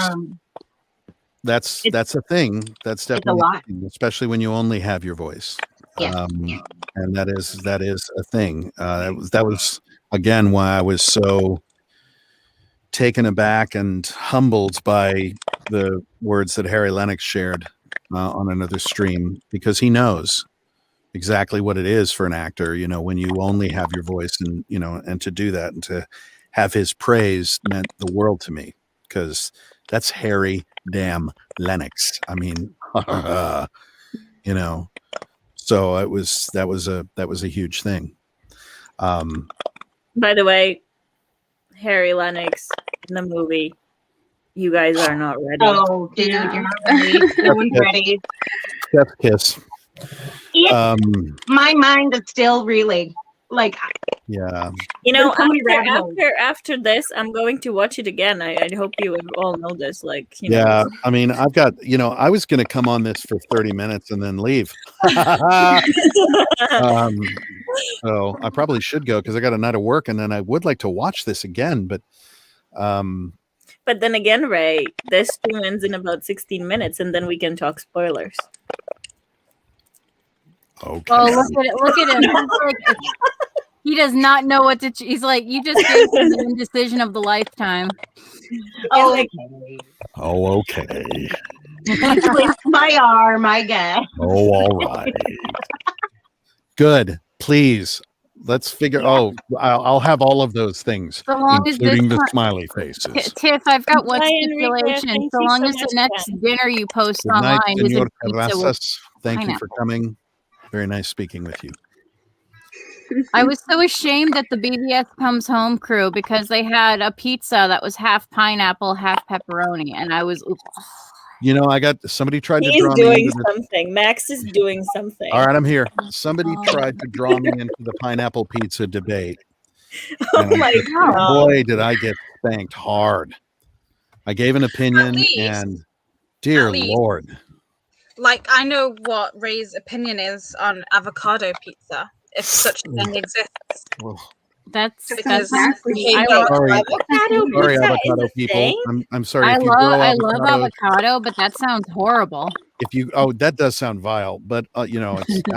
That's a thing. That's definitely a thing, especially when you only have your voice. Yeah. And that is a thing. That was again why I was so taken aback and humbled by the words that Harry Lennox shared on another stream, because he knows exactly what it is for an actor, when you only have your voice, and and to do that and to have his praise meant the world to me, because that's Harry damn Lennox. I mean, so that was a huge thing. By the way, Harry Lennox in the movie, you guys are not ready. Oh, dude, you're not ready. No one's ready. Chef's kiss. My mind is still reeling. Like, yeah. You know, There's so many rabbit holes. after this, I'm going to watch it again. I hope you all know this. Like, you Yeah, know. I mean, I've got, I was going to come on this for 30 minutes and then leave. So I probably should go because I got a night of work, and then I would like to watch this again, but But then again, Ray, this stream ends in about 16 minutes, and then we can talk spoilers. okay. Oh, look at him. He's like, he does not know what to. He's like, you just gave him the indecision of the lifetime. oh, okay. twist my arm, I guess. Oh, all right. Good. Please. Let's figure. Oh, I'll have all of those things, So long as including this the one- smiley faces. Tiff, I've got one Bye, Enrique. stipulation. Thank So you long so as the much, next Ben. dinner you post Good night, online is a Senor pizza with Terrazas. Thank you for pineapple. coming. Very nice speaking with you. I was so ashamed at the BBS Comes Home crew because they had a pizza that was half pineapple, half pepperoni, and I was. I got somebody tried to He's draw me doing into the. something. Max is doing something. All right, I'm here. Somebody tried to draw me into the pineapple pizza debate. Oh And my just, God. boy, did I get spanked hard. I gave an opinion, least- and dear at least- Lord. Like, I know what Ray's opinion is on avocado pizza, if such a thing exists. That's Because nasty. I I love, Sorry, Avocado sorry, pizza avocado is a people. thing? I'm sorry. I If you love, grow I love avocados, avocado, but that sounds horrible. if you that does sound vile, but it's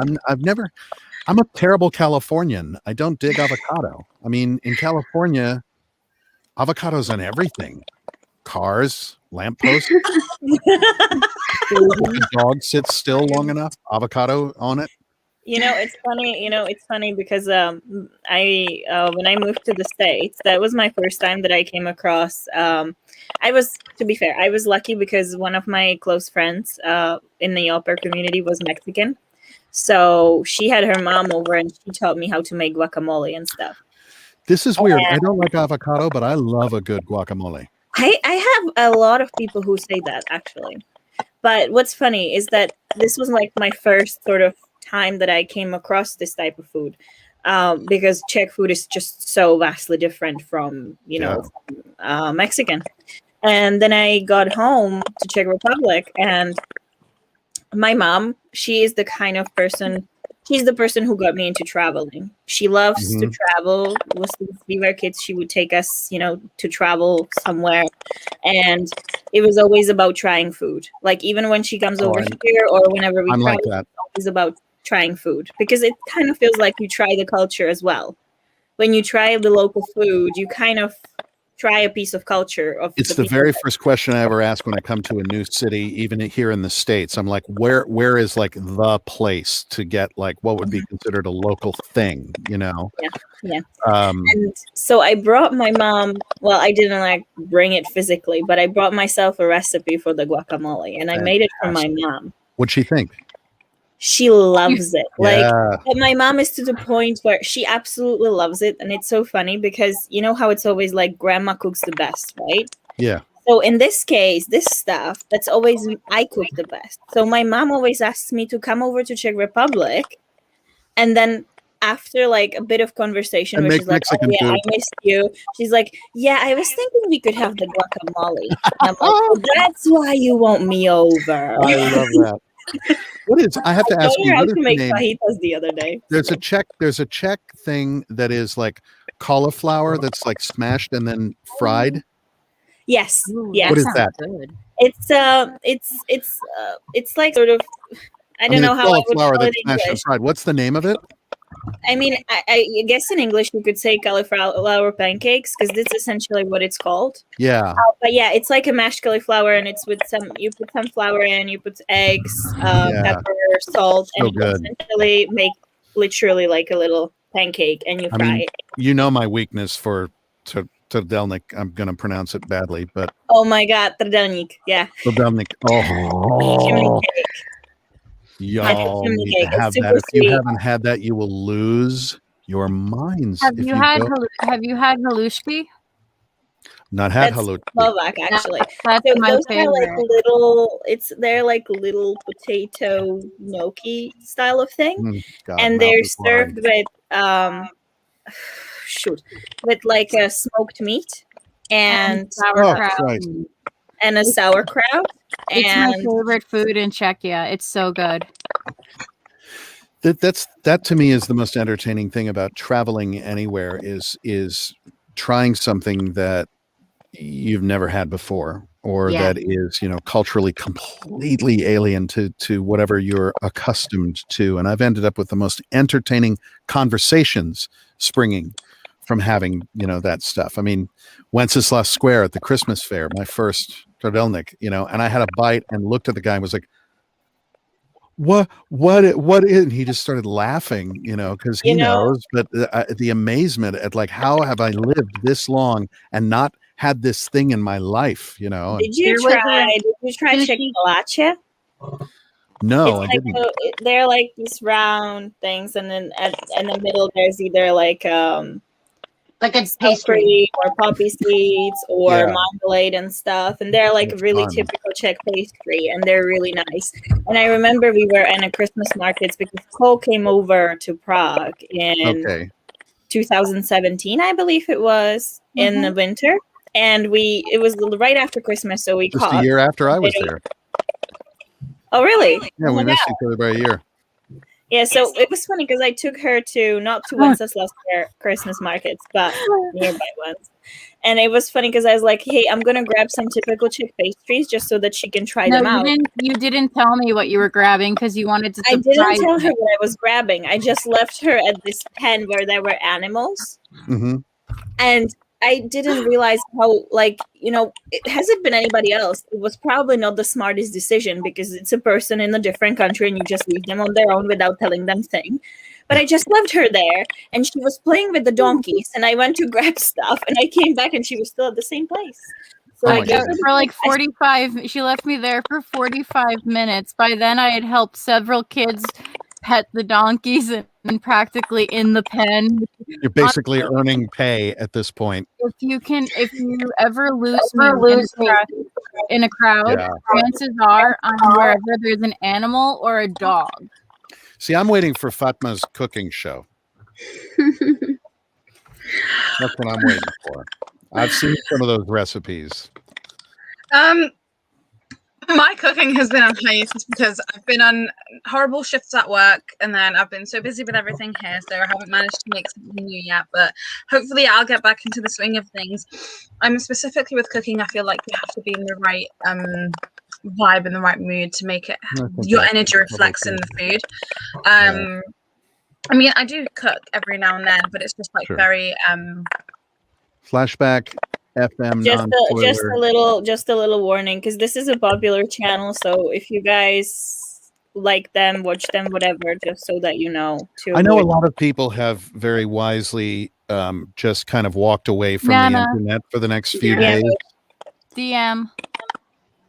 I'm a terrible Californian. I don't dig avocado. I mean, in California, avocados on everything. Cars, lampposts. If the dog sits still long enough, avocado on it. It's funny. It's funny because I when I moved to the States, that was my first time that I came across. To be fair, I was lucky because one of my close friends in the au pair community was Mexican, so she had her mom over and she taught me how to make guacamole and stuff. This is weird. I don't like avocado, but I love a good guacamole. I have a lot of people who say that actually, but what's funny is that this was like my first sort of time that I came across this type of food, because Czech food is just so vastly different from Mexican. And then I got home to Czech Republic, and my mom, she's the person who got me into traveling. She loves to travel. Since we were kids, she would take us, to travel somewhere. And it was always about trying food. Like even when she comes over here or whenever we I'm travel, like that. it's always about trying food because it kind of feels like you try the culture as well. When you try the local food, you kind of try a piece of culture of It's the people very that- first question I ever ask when I come to a new city, even here in the States. I'm like, where is like the place to get like what would be considered a local thing, Yeah. And so I brought my mom, well, I didn't like bring it physically, but I brought myself a recipe for the guacamole and I made it for my mom. What'd she think? She loves it. Like, Yeah. but my mom is to the point where she absolutely loves it. And it's so funny because you know how it's always like grandma cooks the best, right? Yeah. So in this case, this stuff, that's always I cook the best. So my mom always asks me to come over to Czech Republic. And then after like a bit of conversation, And where make she's like, Mexican oh, yeah, food. I missed you. She's like, yeah, I was thinking we could have the guacamole. And I'm like, well, that's why you want me over. I love that. What is? I have to I ask told you. her how What is to the make name? fajitas the other day. There's a Czech thing that is like cauliflower that's like smashed and then fried. Yes. Ooh, Yes. What is sounds that? Good. It's like sort of I don't know it's how I would cauliflower call that's it in smashed and English. fried. What's the name of it? I mean, I guess in English you could say cauliflower pancakes because that's essentially what it's called. Yeah. But yeah, it's like a mashed cauliflower, and it's with you put some flour in, you put eggs, Yeah. pepper, salt, So and you good. essentially make literally like a little pancake, and you I fry mean, it. you know my weakness for Trdelnik. I'm going to pronounce it badly, but Oh my god, trdelník, yeah. Trdelnik. Chimney Oh, cake. y'all chimney need cake. to It's have super that. If you sweet. haven't had that, you will lose your minds. Have if you had go. Halushki? Not had That's halloumi. Slovak, actually. That's So my those are like favorite. they're like little potato gnocchi style of thing, God, and mouth they're is watering. served with with like a smoked meat and sauerkraut. Christ. and a sauerkraut. It's my And favorite food in Czechia. It's so good. That to me is the most entertaining thing about traveling anywhere is trying something that you've never had before, or Yeah. that is, culturally completely alien to whatever you're accustomed to. And I've ended up with the most entertaining conversations springing from having, that stuff. I mean, Wenceslas Square at the Christmas fair, my first Kardelnik, and I had a bite and looked at the guy and was like, what is, and he just started laughing, because he knows, but the amazement at like, how have I lived this long and not had this thing in my life, and Did you try chocolate? no, It's I like didn't. they're like these round things, and then in the middle there's either like a pastry pastry or poppy seeds or Yeah. marmalade and stuff, and they're like That's really fun. typical Czech pastry, and they're really nice. And I remember we were in a Christmas markets because Cole came over to Prague in Okay. 2017, I believe it was, in the winter, and it was right after Christmas, so we Just caught a year after I was there. Oh, really? Yeah, we missed each other by a year. Yeah, so it was funny because I took her not to Wenceslas Christmas markets, but nearby ones. And it was funny because I was like, hey, I'm going to grab some typical Czech pastries just so that she can try them out. You didn't tell me what you were grabbing because you wanted to I surprise didn't tell me. her what I was grabbing. I just left her at this pen where there were animals. Mm-hmm. And I didn't realize how, has it been anybody else? It was probably not the smartest decision because it's a person in a different country and you just leave them on their own without telling them thing. But I just left her there and she was playing with the donkeys and I went to grab stuff and I came back and she was still at the same place. So I gave her for like 45. She left me there for 45 minutes. By then, I had helped several kids pet the donkeys and practically in the pen. You're basically earning pay at this point. If you ever lose me in a crowd, Yeah. chances are I'm wherever there's an animal or a dog. See, I'm waiting for Fatma's cooking show. That's what I'm waiting for. I've seen some of those recipes. My cooking has been on hiatus because I've been on horrible shifts at work, and then I've been so busy with everything here, so I haven't managed to make something new yet. But hopefully, I'll get back into the swing of things. Specifically with cooking, I feel like you have to be in the right vibe and the right mood to make it. Your energy reflects in the food. I mean, I do cook every now and then, but it's just like very Flashback FM. Just a little warning because this is a popular channel. So if you guys like them, watch them, whatever, just so that you know. I know a lot of people have very wisely just kind of walked away from the internet for the next few days. DM.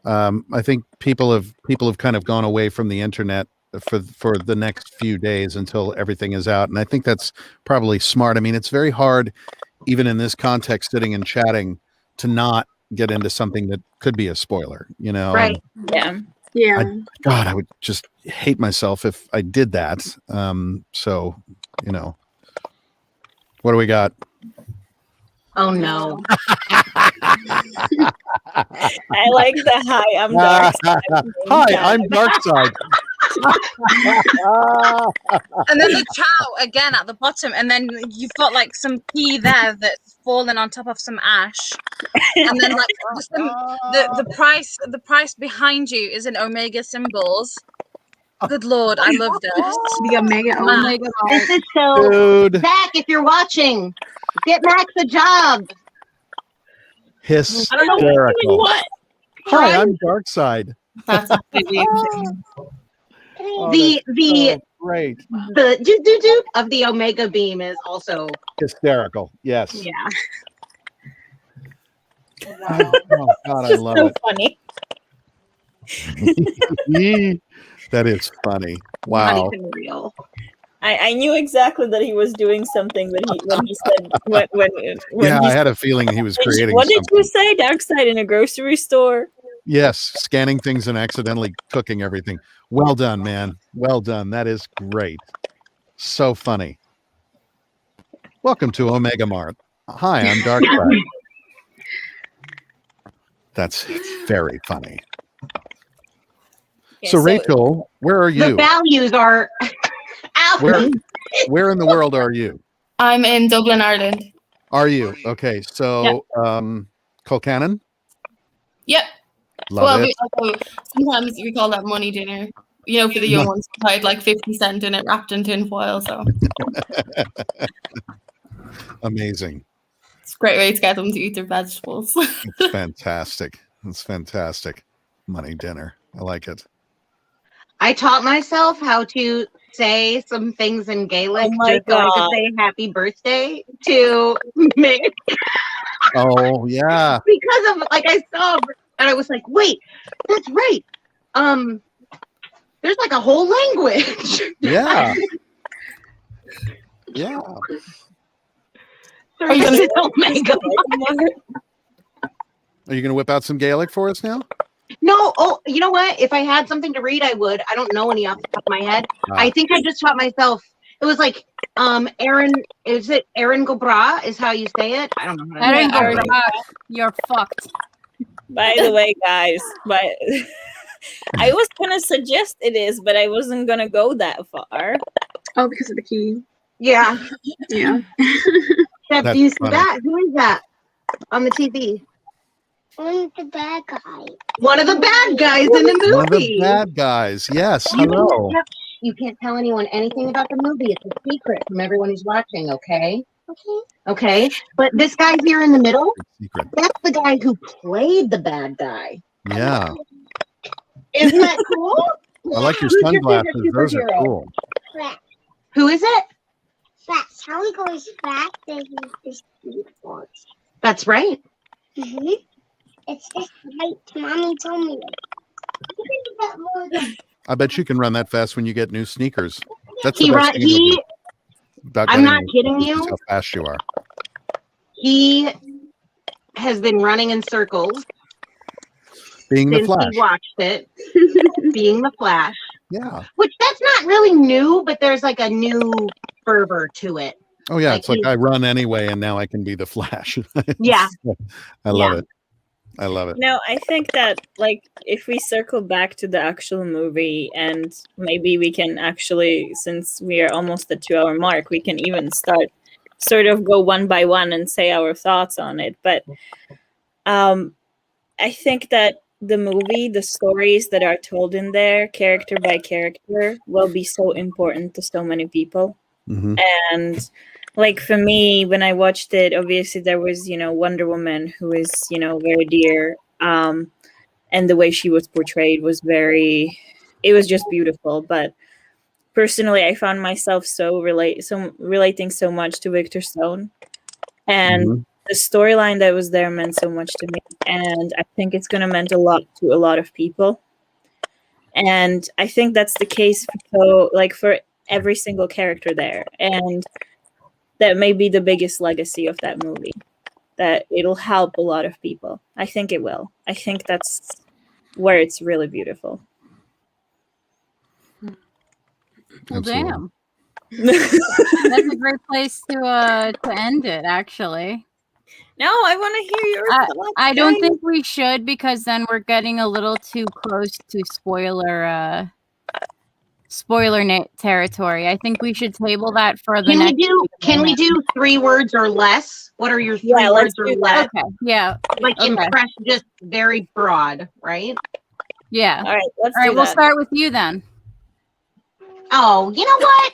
I think people have kind of gone away from the internet for the next few days until everything is out, and I think that's probably smart. I mean, it's very hard, even in this context, sitting and chatting, to not get into something that could be a spoiler. Right? Yeah. God, I would just hate myself if I did that. So, what do we got? Oh no. I like the hi, I'm dark side. Hi, I'm dark side. And then the chow again at the bottom, and then you've got like some pea there that's fallen on top of some ash, and then like the price behind you is in omega symbols. Good lord, I love this. The omega. This is so. Dude. Zack, if you're watching, get Max a job. Hysterical. What? Hi, I'm dark side. That's The great. The do of the omega beam is also Hysterical. Yes. Yeah. Oh God, I love it. Funny. That is funny. Wow. Not even real. I knew exactly that he was doing something when he said when Yeah, he I had a feeling he was creating what did something. you say? Dark side in a grocery store? Yes, scanning things and accidentally cooking everything. Well done, man. Well done. That is great. So funny. Welcome to Omega Mart. Hi, I'm Darkside. That's very funny. Okay, So, Rachel, where are The you? values are. Where in the world are you? I'm in Dublin, Ireland. Are you? Okay, so Colcannon? Yep. Love it. Sometimes we call that money dinner. You know, for the young ones, I had like 50 cent in it wrapped in tin foil. So Amazing. it's a great way to get them to eat their vegetables. It's fantastic. It's fantastic. Money dinner. I like it. I taught myself how to say some things in Gaelic just so I could say happy birthday to Mick. Oh, yeah. Because of like I saw and I was like, wait, that's right. There's like a whole language. Yeah. Yeah. Are you gonna whip out some Gaelic for us now? No, oh, you know what? If I had something to read, I would. I don't know any off the top of my head. I think I just taught myself. It was like, Aaron, is it Aaron Gobra is how you say it? I don't know. Aaron Gobra, you're fucked. By the way, guys, I was gonna suggest it is, but I wasn't gonna go that far. Oh, because of the key. Yeah. Yeah. Steph, do you see that? Who is that on the TV? One of the bad guys. One of the bad guys in the movie. One of the bad guys. Yes. Hello. You can't tell anyone anything about the movie. It's a secret from everyone who's watching, okay? Okay. But this guy here in the middle, that's the guy who played the bad guy. Yeah. Isn't that cool? I like your Who's sunglasses. favorite Those are superhero? cool. Flash. Who is it? Flash. How he goes fast that he's the speed force. That's right. Mm-hmm. It's just right. Mommy told me. I bet you can run that fast when you get new sneakers. That's He the best run. thing He. about I'm getting not new kidding sneakers is you. how fast you are. He has been running in circles Being the since Flash. he watched it. Being the Flash. Yeah. Which that's not really new, but there's like a new fervor to it. Oh yeah, Like it's like he's- I run anyway, and now I can be the Flash. Yeah. I love it. I love it. No, I think that like if we circle back to the actual movie and maybe we can actually, since we are almost at 2 hour mark, we can even start sort of go one by one and say our thoughts on it. But I think that the movie, the stories that are told in there, character by character, will be so important to so many people. Mm-hmm. And like for me, when I watched it, obviously there was, Wonder Woman, who is, very dear. And the way she was portrayed was it was just beautiful. But personally, I found myself relating so much to Victor Stone. And the storyline that was there meant so much to me. And I think it's going to mean a lot to a lot of people. And I think that's the case for every single character there. And that may be the biggest legacy of that movie, that it'll help a lot of people. I think it will. I think that's where it's really beautiful. Well, damn. That's a great place to end it, actually. No, I want to hear your thoughts. I don't think we should, because then we're getting a little too close to spoiler territory. I think we should table that for the next week. Can we do 3 words or less? What are your 3 words or less? Okay. Yeah. Like impress, just very broad, right? Yeah. All right. All right. We'll start with you then. Oh, you know what?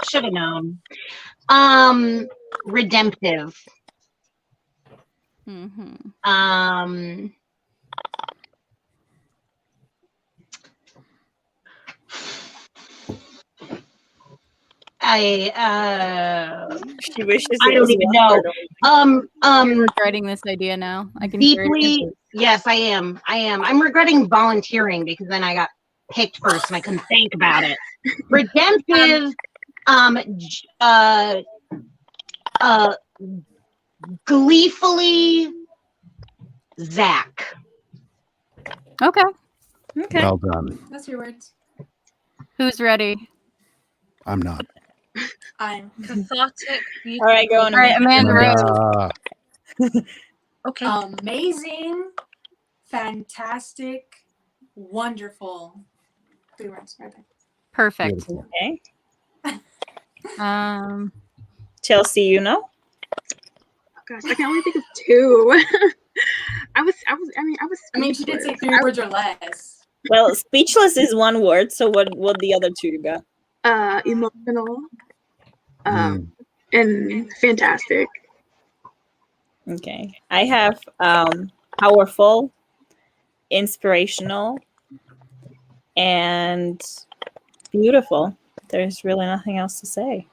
Should have known. Redemptive. Mm-hmm. She wishes I don't even know. You're regretting this idea now. I can deeply. Yes, I am. I'm regretting volunteering because then I got picked first, and I couldn't think about it. Redemptive, gleefully, Zack. Okay. Okay. Well done. That's your words. Who's ready? I'm not. I'm Cathartic, beautiful. All right, go on. All right, Amanda Rose. Okay. amazing, fantastic, wonderful. 3 words right there. Perfect. Okay. Chelsea, you know? Gosh, I can only think of 2. I was I mean, she did say speechless. 3 words or less. Well, speechless is 1 word. So what the other 2 got? Emotional, and fantastic. Okay. I have powerful, inspirational, and beautiful. There's really nothing else to say.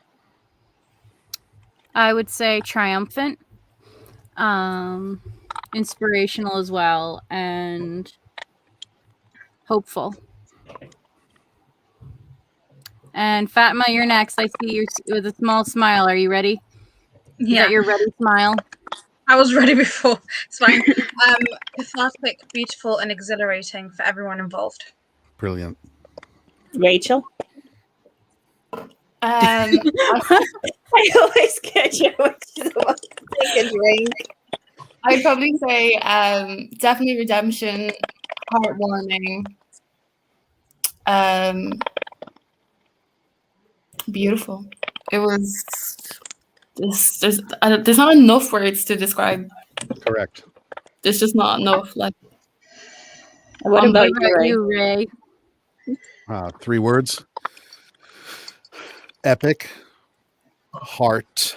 I would say triumphant, inspirational as well, and hopeful. And Fatma, you're next. I see you with a small smile. Are you ready? Is that your ready smile? I was ready before. It's fine. Cathartic, beautiful, and exhilarating for everyone involved. Brilliant. Rachel? I always catch you when she's about to take a drink. I'd probably say definitely redemption, heartwarming, beautiful. It was there's not enough words to describe. Correct. There's just not enough. Like, what about you, Ray? 3 words. Epic, heart,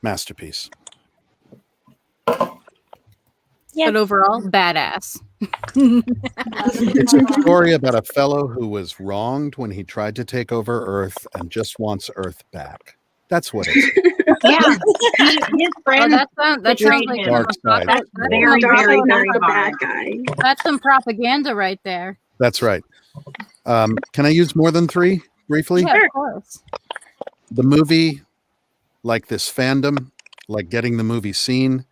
masterpiece. Yeah. But overall, badass. It's a story about a fellow who was wronged when he tried to take over Earth and just wants Earth back. That's what it is. Yeah, his friend. That sounds like Dark side. That's very, very, very bad hard. guy. That's some propaganda right there. That's right. Can I use more than 3 briefly? Yeah, of course. The movie, like this fandom, like getting the movie seen,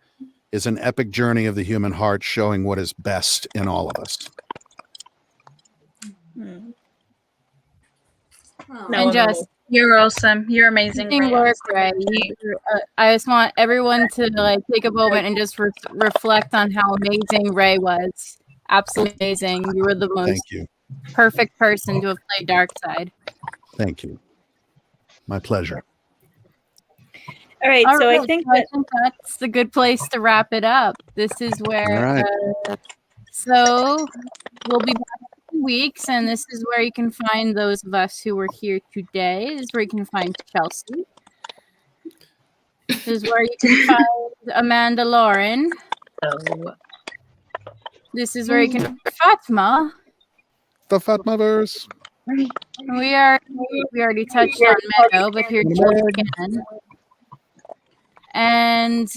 is an epic journey of the human heart showing what is best in all of us. And just you're awesome. You're amazing. amazing work, Ray. I just want everyone to take a moment and just reflect on how amazing Ray was. Absolutely amazing. You were the most perfect person to have played Darkseid. Thank you. My pleasure. All right, so I think that's a good place to wrap it up. This is where, so we'll be back in 2 weeks, and this is where you can find those of us who were here today. This is where you can find Chelsea. This is where you can find Amanda Lauren. This is where you can find Fatma. The Fatmaverse. We already touched on Meadow, but here's Chelsea again. And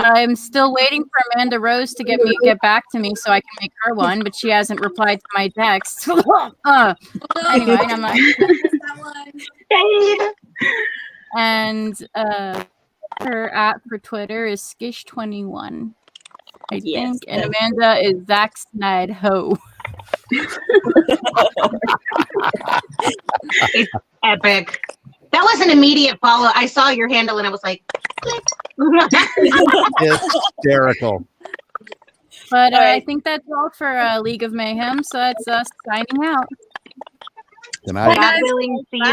I'm still waiting for Amanda Rose to get back to me so I can make her one, but she hasn't replied to my text. Anyway, I'm not. And her app for Twitter is Skish21, I think, and Amanda is Zack Snyder Ho. It's epic. That was an immediate follow. I saw your handle and I was like, click. Hysterical. But I think that's all for League of Mayhem. So that's us signing out. Good night. God willing, see you